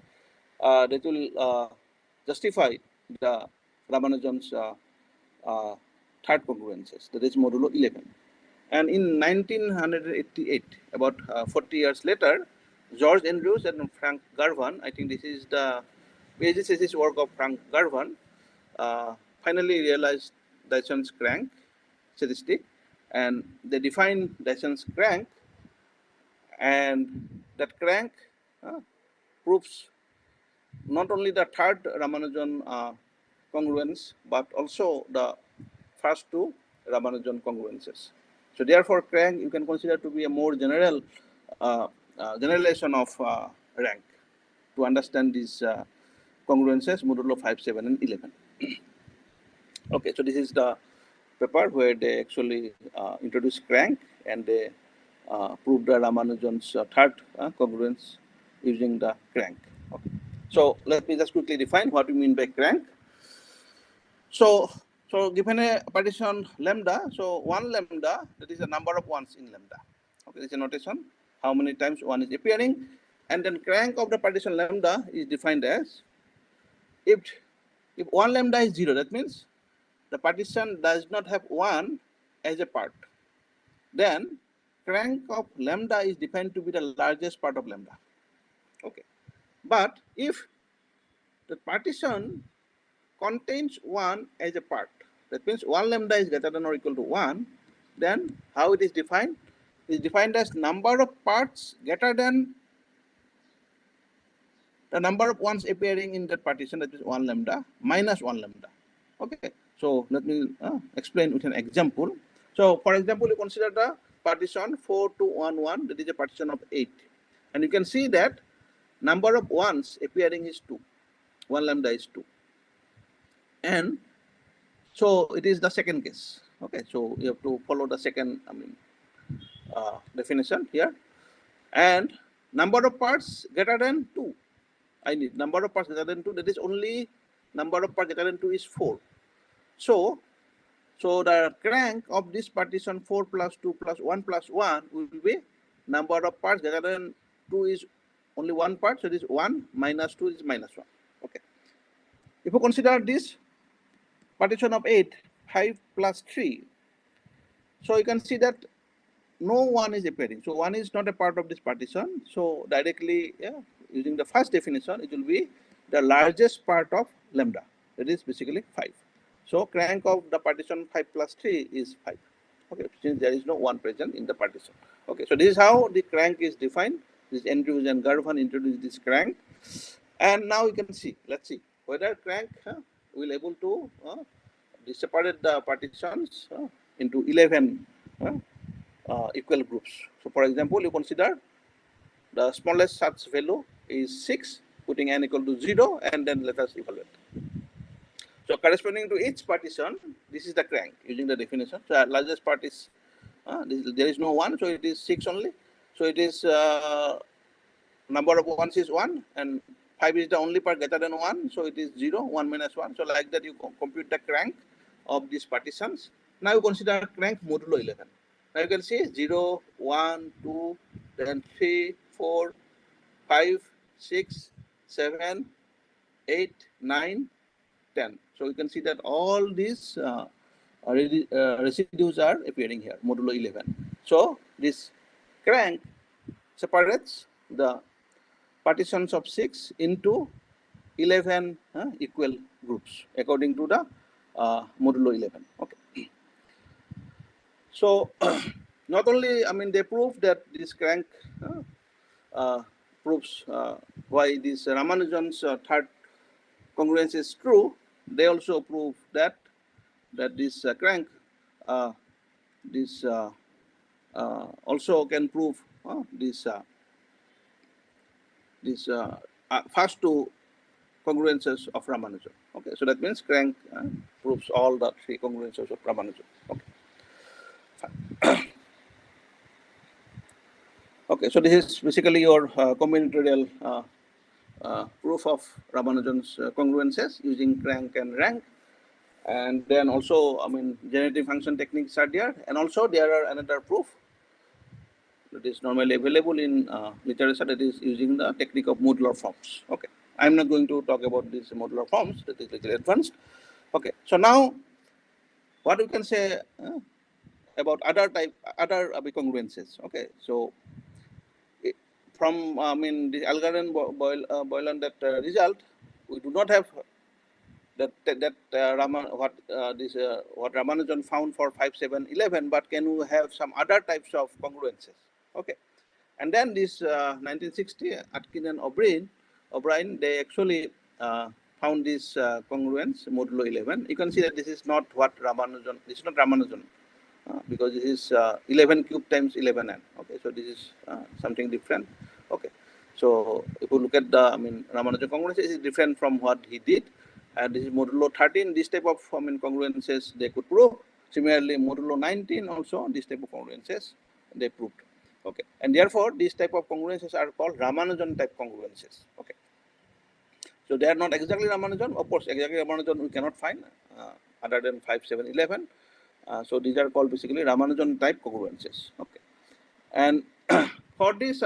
that will justify the Ramanujan's third congruences, that is modulo 11. And in 1988, about 40 years later, George Andrews and Frank Garvan, I think this is the PhD thesis work of Frank Garvan, finally realized Dyson's crank statistic, and they defined Dyson's crank, and that crank proves not only the third Ramanujan congruence, but also the first two Ramanujan congruences. So therefore, crank you can consider to be a more general generalization of rank to understand these congruences modulo 5, 7, and 11. Okay, so this is the paper where they actually introduce crank, and they prove the Ramanujan's third congruence using the crank. Okay. So let me just quickly define what we mean by crank. So given a partition lambda, so 1 lambda, that is the number of ones in lambda. Okay, this is a notation, how many times 1 is appearing. And then crank of the partition lambda is defined as if 1 lambda is 0, that means the partition does not have 1 as a part. Then crank of lambda is defined to be the largest part of lambda. Okay, but if the partition contains 1 as a part, that means 1 lambda is greater than or equal to 1, then how it is defined? It is defined as number of parts greater than the number of ones appearing in that partition, that is 1 lambda minus 1 lambda. Okay, so let me explain with an example. So for example, you consider the partition 4 to 1, 1, that is a partition of 8. And you can see that number of ones appearing is 2. 1 lambda is 2. And so it is the second case. Okay, so you have to follow the second, definition here. And number of parts greater than 2. I need number of parts greater than 2. That is only number of parts greater than 2 is 4. So the crank of this partition 4 plus 2 plus 1 plus 1 will be number of parts greater than 2 is only one part. So it is 1 minus 2 is minus 1. Okay. If you consider this partition of 8, 5 plus 3, so you can see that no 1 is appearing. So 1 is not a part of this partition. So directly, using the first definition, it will be the largest part of lambda. That is basically 5. So crank of the partition 5 plus 3 is 5. Okay, since there is no 1 present in the partition. Okay, so this is how the crank is defined. This Andrews and Garvan introduced this crank. And now you can see, let's see whether crank will able to separate the partitions into 11 equal groups. So for example, you consider the smallest such value is 6, putting n equal to 0, and then let us evaluate. So corresponding to each partition, this is the crank using the definition. So largest part is, there is no 1, so it is 6 only. So it is number of ones is 1, and 5 is the only part greater than 1, so it is 0, 1 minus 1. So like that you compute the crank of these partitions. Now you consider crank modulo 11. Now you can see 0, 1, 2, then 3, 4, 5, 6, 7, 8, 9, 10. So you can see that all these residues are appearing here, modulo 11. So this crank separates the partitions of 6 into 11 equal groups according to the modulo 11. Okay. So not only, they prove that this crank proves why this Ramanujan's third congruence is true. They also prove that this crank also can prove this first two congruences of Ramanujan. Okay, so that means crank proves all the three congruences of Ramanujan. Okay. Okay, so this is basically your combinatorial proof of Ramanujan's congruences using crank and rank. And then also, generative function techniques are there. And also there are another proof that is normally available in literature, that is using the technique of modular forms. Okay, I'm not going to talk about these modular forms, that is a little advanced. Okay, so now what we can say about other congruences. Okay, so from the Algren-Boylan that result, we do not have what Ramanujan found for 5, 7, 11, but can we have some other types of congruences? Okay, and then this 1960 Atkin and O'Brien, they actually found this congruence modulo 11. You can see that this is not what Ramanujan. This is not Ramanujan. Because this is 11 cube times 11n. Okay, so this is something different. Okay, so if you look at the Ramanujan congruences, is different from what he did, and this is modulo 13. This type of congruences they could prove. Similarly, modulo 19 also this type of congruences they proved. Okay, and therefore these type of congruences are called Ramanujan-type congruences. Okay, so they are not exactly Ramanujan. Of course, exactly Ramanujan we cannot find other than 5, 7, 11. So these are called basically Ramanujan-type congruences. Okay, and for this,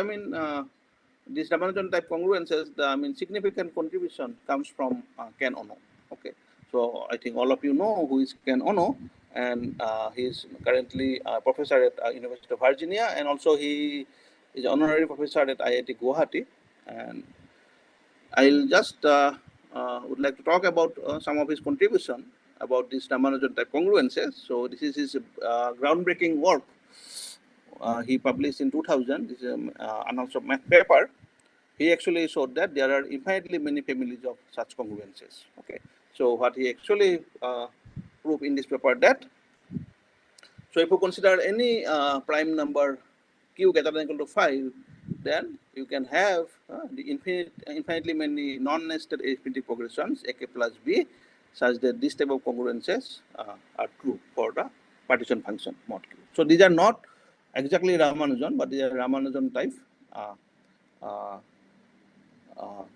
these Ramanujan-type congruences, the significant contribution comes from Ken Ono. Okay, so I think all of you know who is Ken Ono, and he is currently a professor at University of Virginia, and also he is an honorary professor at IIT Guwahati. And I'll just would like to talk about some of his contribution about these Ramanujan-type congruences. So this is his groundbreaking work. He published in 2000. This is an announced math paper. He actually showed that there are infinitely many families of such congruences. Okay, so what he actually proved in this paper that, So if you consider any prime number q greater than equal to 5, then you can have the infinitely many non-nested arithmetic progressions ak plus b, such that this type of congruences are true for the partition function mod q. So these are not exactly Ramanujan, but they are Ramanujan-type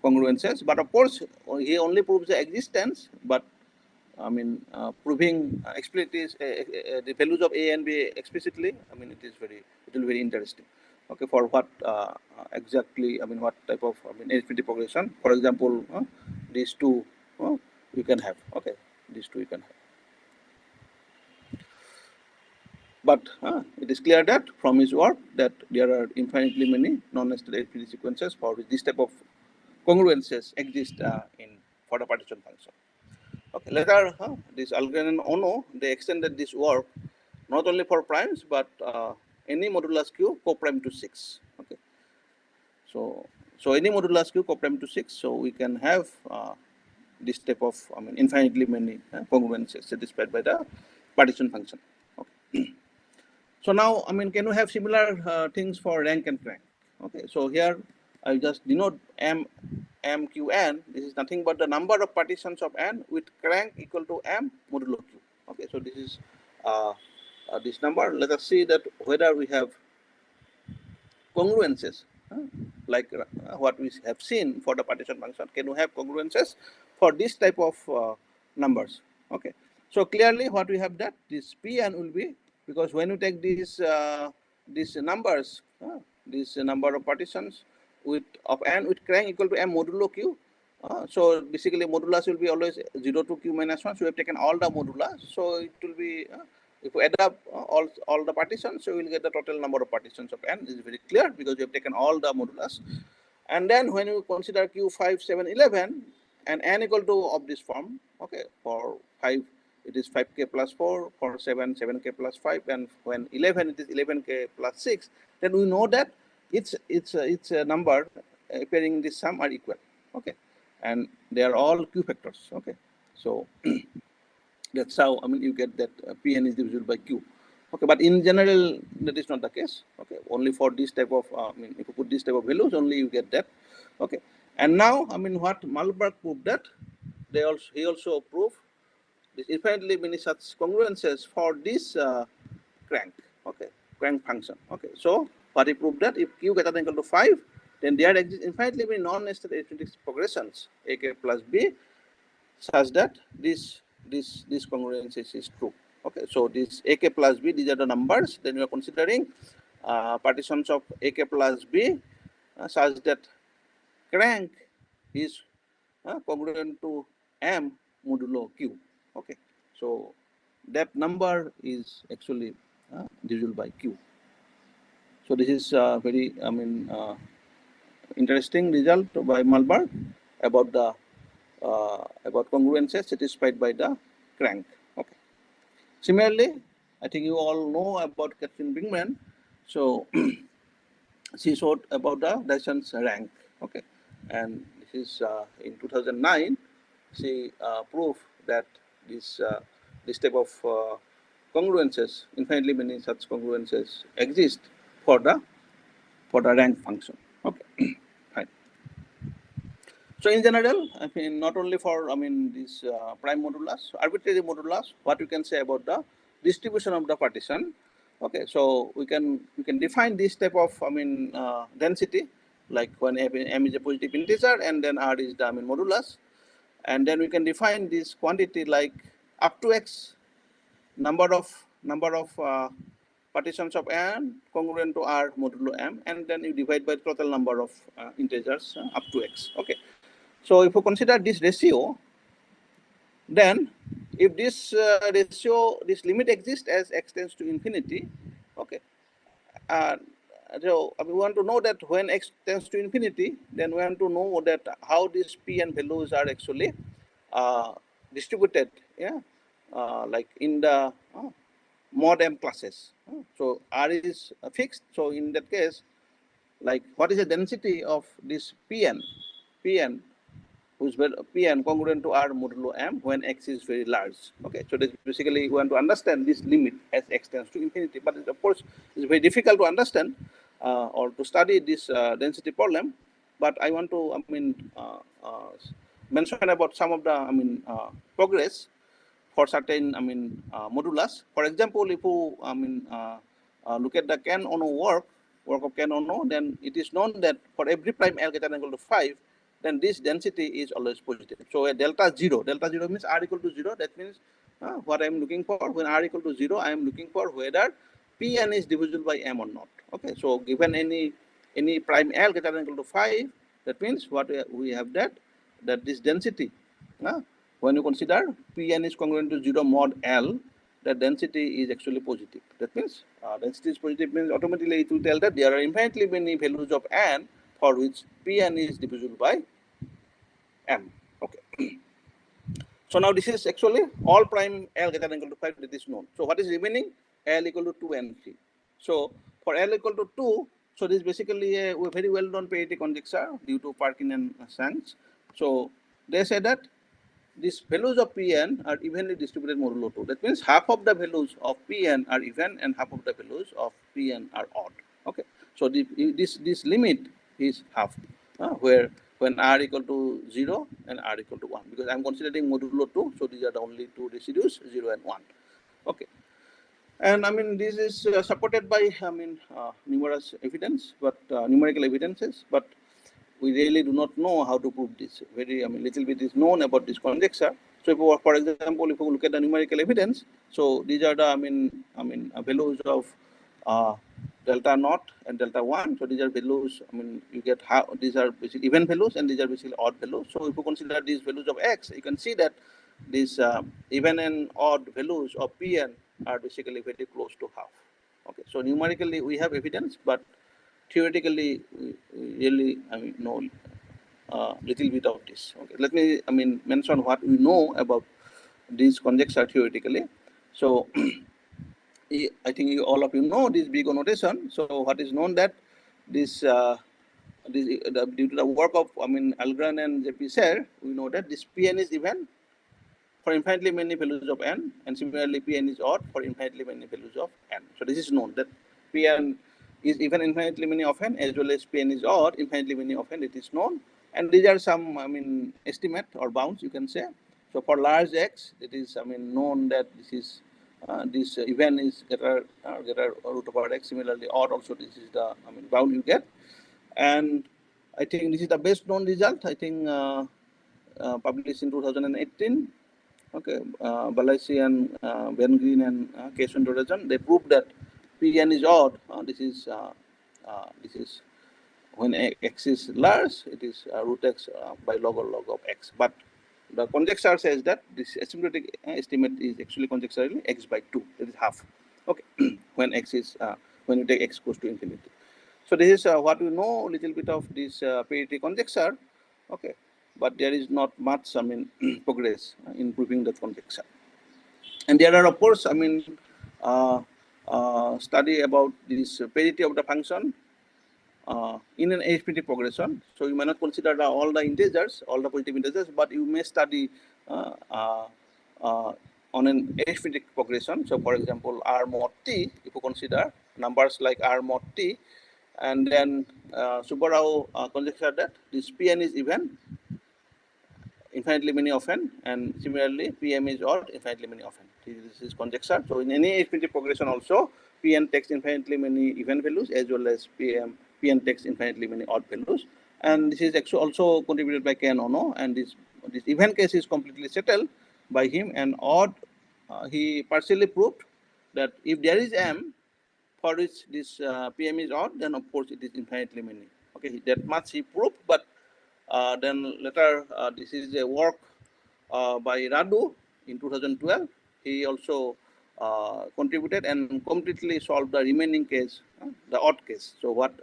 congruences. But of course, he only proves the existence, but I mean, proving explicitly the values of a and b explicitly. I mean, it will be very interesting. Okay, for what exactly? I mean, what type of arithmetic progression? For example, these two you can have. Okay, these two you can have. But it is clear that from his work that there are infinitely many non-nested arithmetic sequences for which this type of congruences exist for the partition function. Okay, later, this Algren and Ono, they extended this work not only for primes, but any modulus q co-prime to 6. Okay, so any modulus q co-prime to 6, so we can have this type of infinitely many congruences satisfied by the partition function. Okay. So now, can you have similar things for rank and crank? Okay, so here I just denote m q n. This is nothing but the number of partitions of n with crank equal to m modulo q. Okay, so this is this number. Let us see that whether we have congruences like what we have seen for the partition function. Can you have congruences for this type of numbers? Okay, so clearly what we have that this Pn will be, because when you take these numbers, this number of partitions of n with crank equal to m modulo q. So basically modulus will be always 0 to q minus 1. So we have taken all the modulus. So it will be, if we add up all the partitions, so we will get the total number of partitions of n. This is very clear because we have taken all the modulus. And then when you consider q 5, 7, 11, and n equal to of this form, okay, for 5 it is 5k plus 4, for 7, 7k plus 5, and when 11 it is 11k plus 6, then we know that it's a number appearing in this sum are equal. Okay, and they are all q factors. Okay, so that's how you get that Pn is divisible by q. Okay, but in general that is not the case. Okay, only for this type of if you put this type of values, only you get that. Okay, and now what Malberg proved that he also proved this infinitely many such congruences for this crank. Okay, crank function. Okay, so what he proved that if q greater than equal to 5, then there exists infinitely many non-nested arithmetic progressions ak plus b, such that this congruences is true. Okay, so this ak plus b, these are the numbers. Then we are considering partitions of ak plus b such that crank is congruent to m modulo q. Okay, so that number is actually divisible by q. So this is very interesting result by Malberg about the about congruences satisfied by the crank. Okay. Similarly, I think you all know about Catherine Bingman. So she showed about the Dyson rank. Okay, and this is in 2009. She proved that this type of congruences, infinitely many such congruences exist for the rank function. Okay, fine. So in general, not only for this prime modulus, arbitrary modulus, what we can say about the distribution of the partition. Okay, so we can define this type of density, like when m is a positive integer and then r is the modulus, and then we can define this quantity like up to x number of partitions of n congruent to r modulo m, and then you divide by the total number of integers up to x. Okay. So if you consider this ratio, then if this ratio, this limit exists as x tends to infinity, okay, so we want to know that when x tends to infinity, then we want to know that how these p and values are actually distributed, yeah, like in the mod m classes. So r is fixed. So in that case, like what is the density of this pn whose Pn congruent to R modulo M when X is very large. Okay, so that's basically we want to understand this limit as X tends to infinity, but it, of course, it's very difficult to understand or to study this density problem. But I want to, mention about some of the, progress for certain, modulus. For example, if you, look at the Ken Ono work of Ken Ono, then it is known that for every prime L greater than or equal to 5, then this density is always positive. So a delta 0 means R equal to 0. That means what I am looking for when R equal to 0, I am looking for whether Pn is divisible by M or not. Okay, so given any prime L greater than or equal to 5, that means what we have that this density, when you consider Pn is congruent to 0 mod L, the density is actually positive. That means density is positive means automatically it will tell that there are infinitely many values of n for which Pn is divisible by M. Okay. So now this is actually all prime L greater than or equal to 5 that is known. So what is remaining? L equal to 2 and 3. So for L equal to 2, so this is basically a very well known parity conjecture due to Parkin and Sands. So they say that these values of Pn are evenly distributed modulo 2. That means half of the values of Pn are even and half of the values of Pn are odd. Okay. So this limit is half, where when R equal to 0 and R equal to 1, because I'm considering modulo 2, so these are the only two residues, 0 and 1. Okay. And this is supported by numerous evidence, but numerical evidences, but we really do not know how to prove this. Very little bit is known about this conjecture. So, if, for example, if we look at the numerical evidence, so these are the values of delta naught and delta 1. So these are values. You get how these are basically even values and these are basically odd values. So if you consider these values of X, you can see that these even and odd values of Pn are basically very close to half. Okay, so numerically we have evidence, but theoretically we really know little bit of this. Okay, let me mention what we know about this conjecture theoretically. So I think all of you know this big O notation. So what is known that this due to the work of Algren and J.P. Serre, we know that this Pn is even for infinitely many values of n, and similarly Pn is odd for infinitely many values of n. So this is known that Pn is even infinitely many of n as well as Pn is odd infinitely many of n. It is known, and these are some estimate or bounds you can say. So for large x, it is known that this is this even is greater root over x. Similarly, odd also this is the bound you get, and I think this is the best known result. I think published in 2018. Okay, Balaisi and Ben Green and Keshan Dorajan, they proved that Pn is odd. This is when x is large, it is root x by log or log of x. But the conjecture says that this asymptotic estimate is actually conjecturally x by 2. That is half. Okay, when x is when you take x goes to infinity. So this is what we know. A little bit of this parity conjecture. Okay, but there is not much progress in proving that conjecture. And there are of course study about this parity of the function in an arithmetic progression. So you may not consider all the integers, all the positive integers, but you may study on an arithmetic progression. So for example, R mod t, if you consider numbers like R mod t, and then Subbarao conjecture that this Pn is even infinitely many of n, and similarly Pm is odd infinitely many of n. This is conjecture. So in any arithmetic progression also, Pn takes infinitely many even values as well as Pn takes infinitely many odd values. And this is actually also contributed by Ken Ono, and this even case is completely settled by him, and odd he partially proved that if there is m for which this Pm is odd, then of course it is infinitely many. Okay, that much he proved, but then later, this is a work by Radu in 2012. He also contributed and completely solved the remaining case, the odd case. So what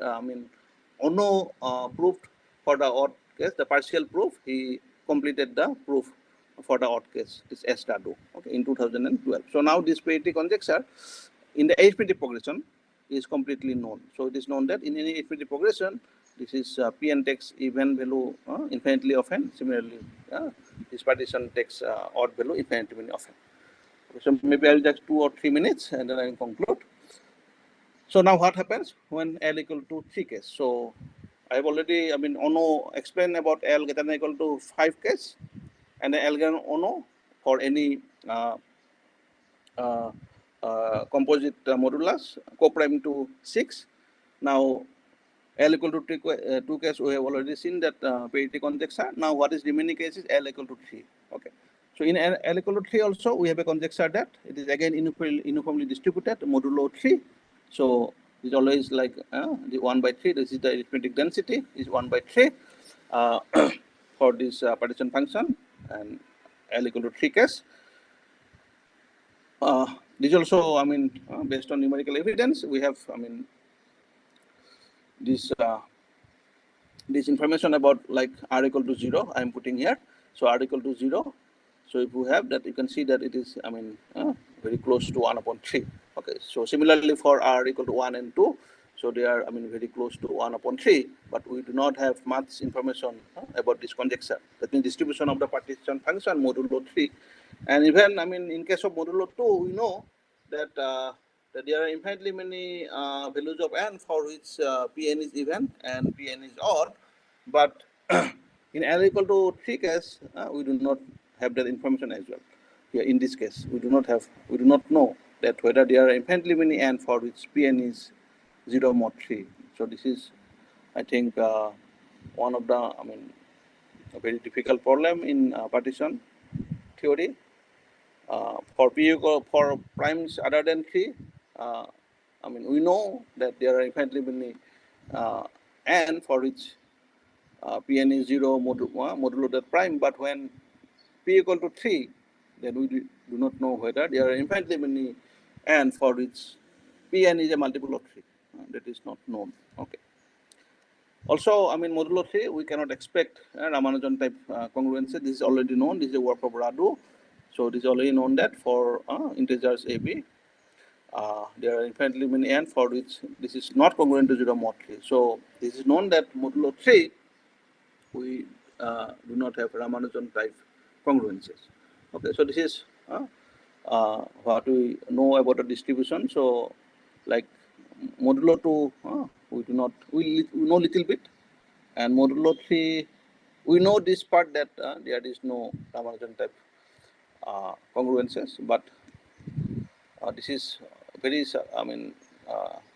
Ono proved for the odd case, the partial proof, he completed the proof for the odd case, this S Radu, okay, in 2012. So now this parity conjecture in the arithmetic progression is completely known. So it is known that in any arithmetic progression, This is Pn takes even value infinitely often. Similarly, this partition takes odd value infinitely often. So maybe I'll just 2 or 3 minutes and then I will conclude. So now what happens when L equal to 3 case? So I've already, Ono explained about L greater than equal to 5 case, and then L greater than Ono for any composite modulus co-prime to 6. Now L equal to 2 case, we have already seen that parity conjecture. Now what is remaining case is L equal to 3. Okay. So in L equal to 3 also, we have a conjecture that it is again uniformly distributed modulo 3. So it's always like the 1 by 3. This is the arithmetic density is 1 by 3 for this partition function, and L equal to 3 case. This also, based on numerical evidence, we have, this information about like R equal to 0, I'm putting here. So R equal to 0. So if we have that, you can see that it is, very close to 1 upon 3. Okay. So similarly for R equal to 1 and 2, so they are, very close to 1 upon 3, but we do not have much information about this conjecture. That means distribution of the partition function modulo 3. And even, in case of modulo 2, we know that, that there are infinitely many values of n for which Pn is even and Pn is odd. But in L equal to 3 case, we do not have that information as well. Here in this case, we do not know that whether there are infinitely many n for which Pn is 0 mod 3. So this is, I think, one of the, a very difficult problem in partition theory. For for primes other than 3, we know that there are infinitely many n for which Pn is 0 modulo that prime, but when P equal to 3, then we do not know whether there are infinitely many n for which Pn is a multiple of 3. That is not known. Okay. Also, modulo 3, we cannot expect Ramanujan-type congruences. This is already known. This is a work of Radu. So this is already known that for integers AB, there are infinitely many n for which this is not congruent to 0 mod 3. So this is known that modulo 3, we do not have Ramanujan-type congruences. Okay, so this is what we know about the distribution. So, like modulo 2, we do not, we know little bit, and modulo 3, we know this part that there is no Ramanujan-type congruences, but this is very,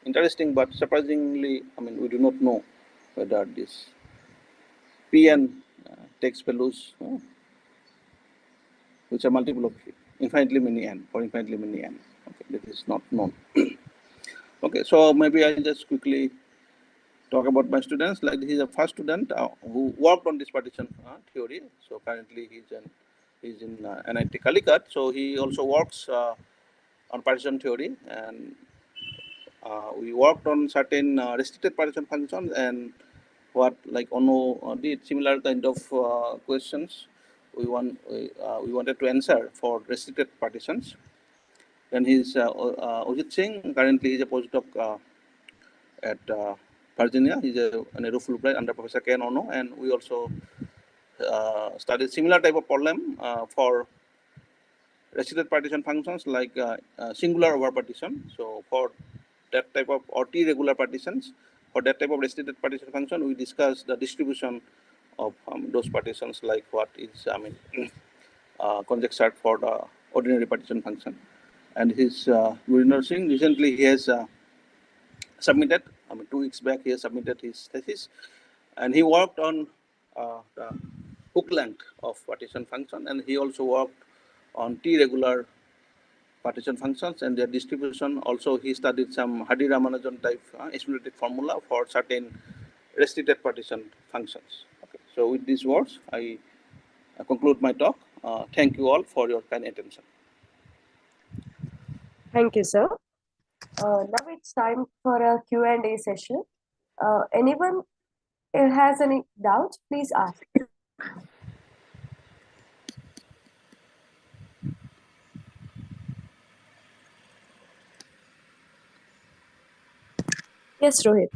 interesting, but surprisingly, we do not know whether this Pn takes values which are multiple of infinitely many n, for infinitely many n. Okay, that is not known. Okay, so maybe I'll just quickly talk about my students. Like, this is a first student who worked on this partition theory. So currently he's in NIT Calicut. So he also works on partition theory, and we worked on certain restricted partition functions, and what like Ono did similar kind of questions we wanted to answer for restricted partitions. Then he's Ujit Singh. Currently, he's a postdoc at Virginia. He's an Aero Fulbright under Professor Ken Ono, and we also studied similar type of problem for restricted partition functions like singular over partition. So for that type of, or T regular partitions, for that type of restricted partition function, we discussed the distribution of those partitions, like what is conjectured for the ordinary partition function. And his Gurinder Singh, recently he has submitted, 2 weeks back, he has submitted his thesis, and he worked on the hook length of partition function, and he also worked on T regular partition functions and their distribution. Also, he studied some Hardy-Ramanujan type asymptotic formula for certain restricted partition functions. Okay. So with these words, I conclude my talk. Thank you all for your kind attention. Thank you, sir. Now it's time for a Q&A session. Anyone has any doubts, please ask. Yes, Rohit,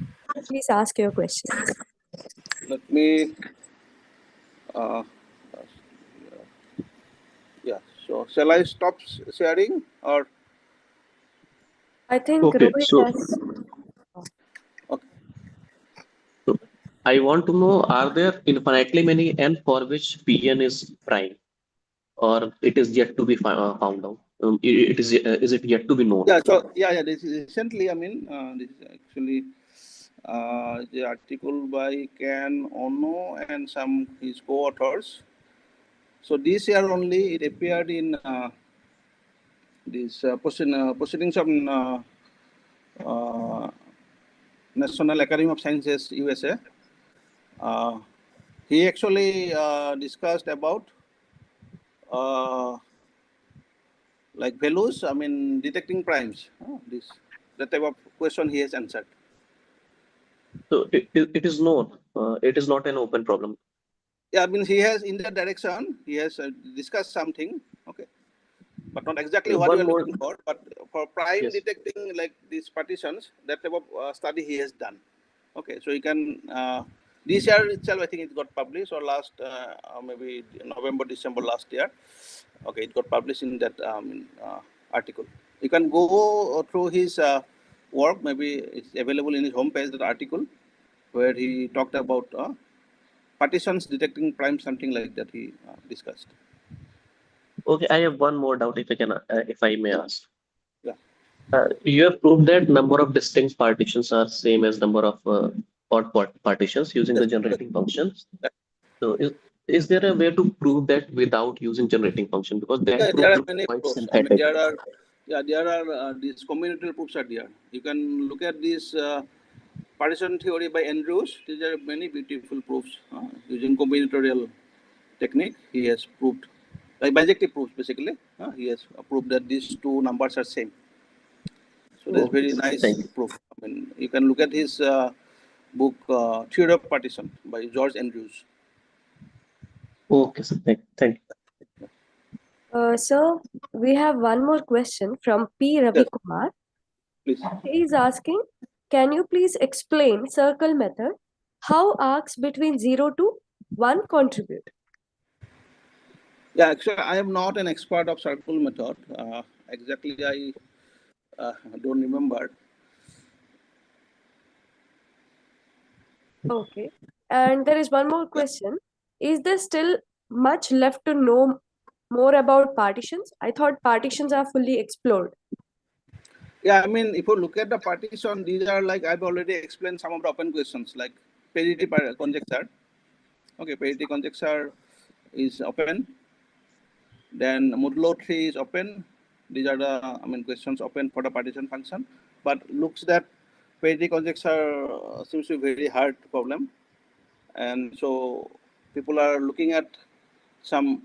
please ask your questions. let me. Yeah. So shall I stop sharing or? I think Okay, Rohit so, has. Okay. so I want to know, are there infinitely many n for which Pn is prime, or it is yet to be found out? Is it yet to be known? Yeah. So yeah. This is recently. I mean, this is actually the article by Ken Ono and some his co-authors. So this year only it appeared in these proceedings of uh, National Academy of Sciences USA. He actually discussed about uh, like values. I mean, detecting primes. This the type of question he has answered. So it is known. It is not an open problem. Yeah, I mean, he has in that direction. He has discussed something. Okay, but not exactly what you One are more, looking for. But for prime yes. detecting like these partitions, that type of study he has done. Okay, so you can this year itself, I think it got published or last maybe November, December last year. Okay, it got published in that article. You can go through his work. Maybe it's available in his homepage. That article where he talked about partitions detecting prime, something like that. He discussed. Okay, I have one more doubt, if I may ask. Yeah. You have proved that number of distinct partitions are same as number of odd partitions using the Yes. generating functions. So is there a way to prove that without using generating function? Because that Yeah, proof there are looks many quite proofs. I mean, synthetic. there are these combinatorial proofs are there. You can look at this partition theory by Andrews. These are many beautiful proofs using combinatorial technique. He has proved, like bijective proofs basically. He has proved that these two numbers are same. So that's Okay, very sir. nice Thank you. proof. I mean, you can look at his book Theory of Partition by George Andrews. Okay, sir. Thank you. So we have one more question from P. Yes, Ravi Kumar. please. He is asking, can you please explain circle method? How arcs between 0 to 1 contribute? Yeah, actually, I am not an expert of circle method. Exactly, I don't remember. Okay. And there is one more question. Is there still much left to know more about partitions? I thought partitions are fully explored. Yeah, I mean, if you look at the partition, these are like I've already explained some of the open questions, like parity conjecture. Okay, parity conjecture is open. Then modulo 3 is open. These are the questions open for the partition function. But looks that parity conjecture seems to be very hard problem, and so people are looking at some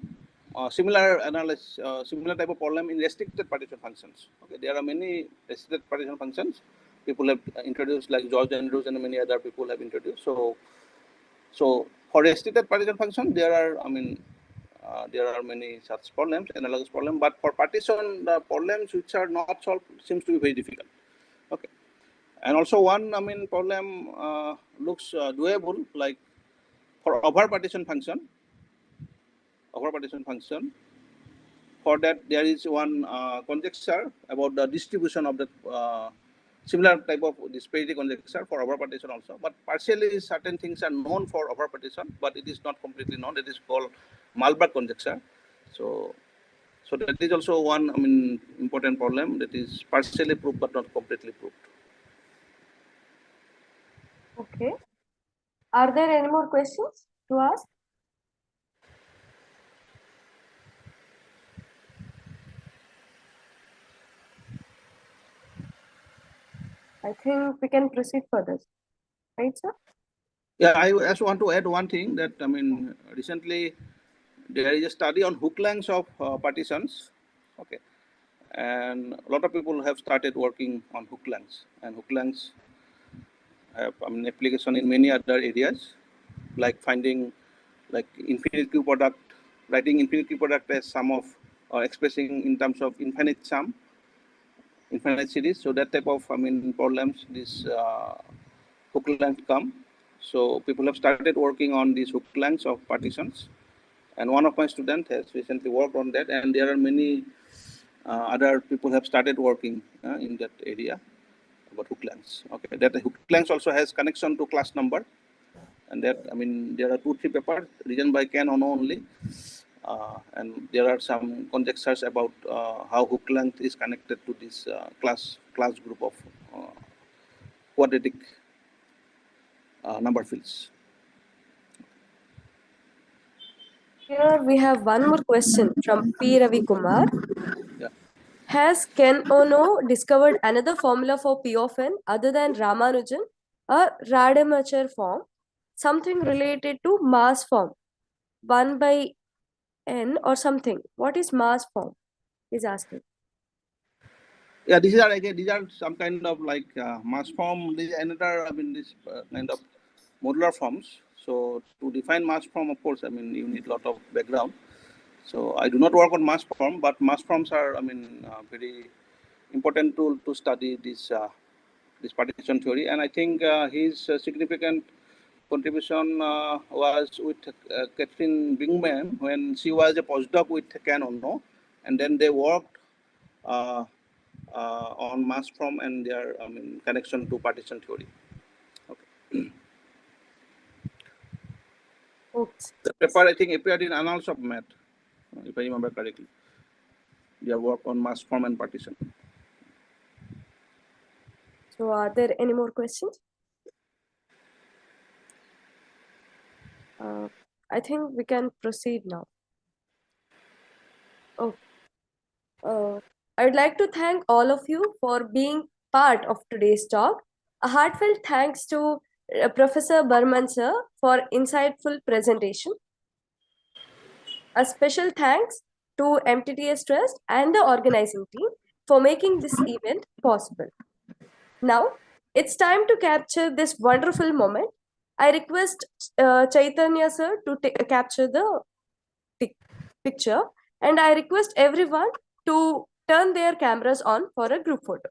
similar analysis, similar type of problem in restricted partition functions. Okay, there are many restricted partition functions people have introduced, like George Andrews and many other people have introduced. So for restricted partition function, there are there are many such problems, analogous problem. But for partition, the problems which are not solved seems to be very difficult. Okay, and also one problem looks doable, like for over partition function. For that, there is one conjecture about the distribution of the similar type of this parity conjecture for over partition also. But partially, certain things are known for over partition, but it is not completely known. It is called Malberg conjecture. So that is also one important problem that is partially proved but not completely proved. Okay. Are there any more questions to ask? I think we can proceed further. Right, sir? Yeah, I also want to add one thing that recently there is a study on hook lengths of partitions. Okay, and a lot of people have started working on hook lengths, and hook lengths have application in many other areas, like finding like infinite Q product, writing infinite Q product as sum of or expressing in terms of infinite sum, infinite series. So that type of problems this hook length come. So people have started working on these hook lengths of partitions. And one of my students has recently worked on that. And there are many other people have started working in that area about hook lengths. Okay, that hook lengths also has connection to class number. And that, I mean, there are 2-3 papers written by Ken Ono only. And there are some conjectures about how hook length is connected to this class group of quadratic number fields. Here we have one more question from P. Ravi Kumar. Yeah. Has Ken Ono discovered another formula for P of n other than Ramanujan, a Rademacher form, something related to mass form, 1 by n or something? What is mass form? He's asking. Yeah, these are some kind of like mass form. This is another, I mean, this kind of modular forms. So to define mass form, of course, I mean, you need a lot of background. So I do not work on mass form, but mass forms are, I mean, very important tool to study this this partition theory. And I think his significant contribution was with Catherine Bingman when she was a postdoc with Ken Ono, and then they worked on mass form and their, I mean, connection to partition theory. Okay. Oops. The paper, I think, appeared in Annals of Math, if I remember correctly. Their work on mass form and partition. So are there any more questions? I think we can proceed now. I'd like to thank all of you for being part of today's talk. A heartfelt thanks to Professor Barman sir for insightful presentation. A special thanks to MTTS Trust and the organizing team for making this event possible. Now, it's time to capture this wonderful moment. I request Chaitanya sir to capture the picture, and I request everyone to turn their cameras on for a group photo.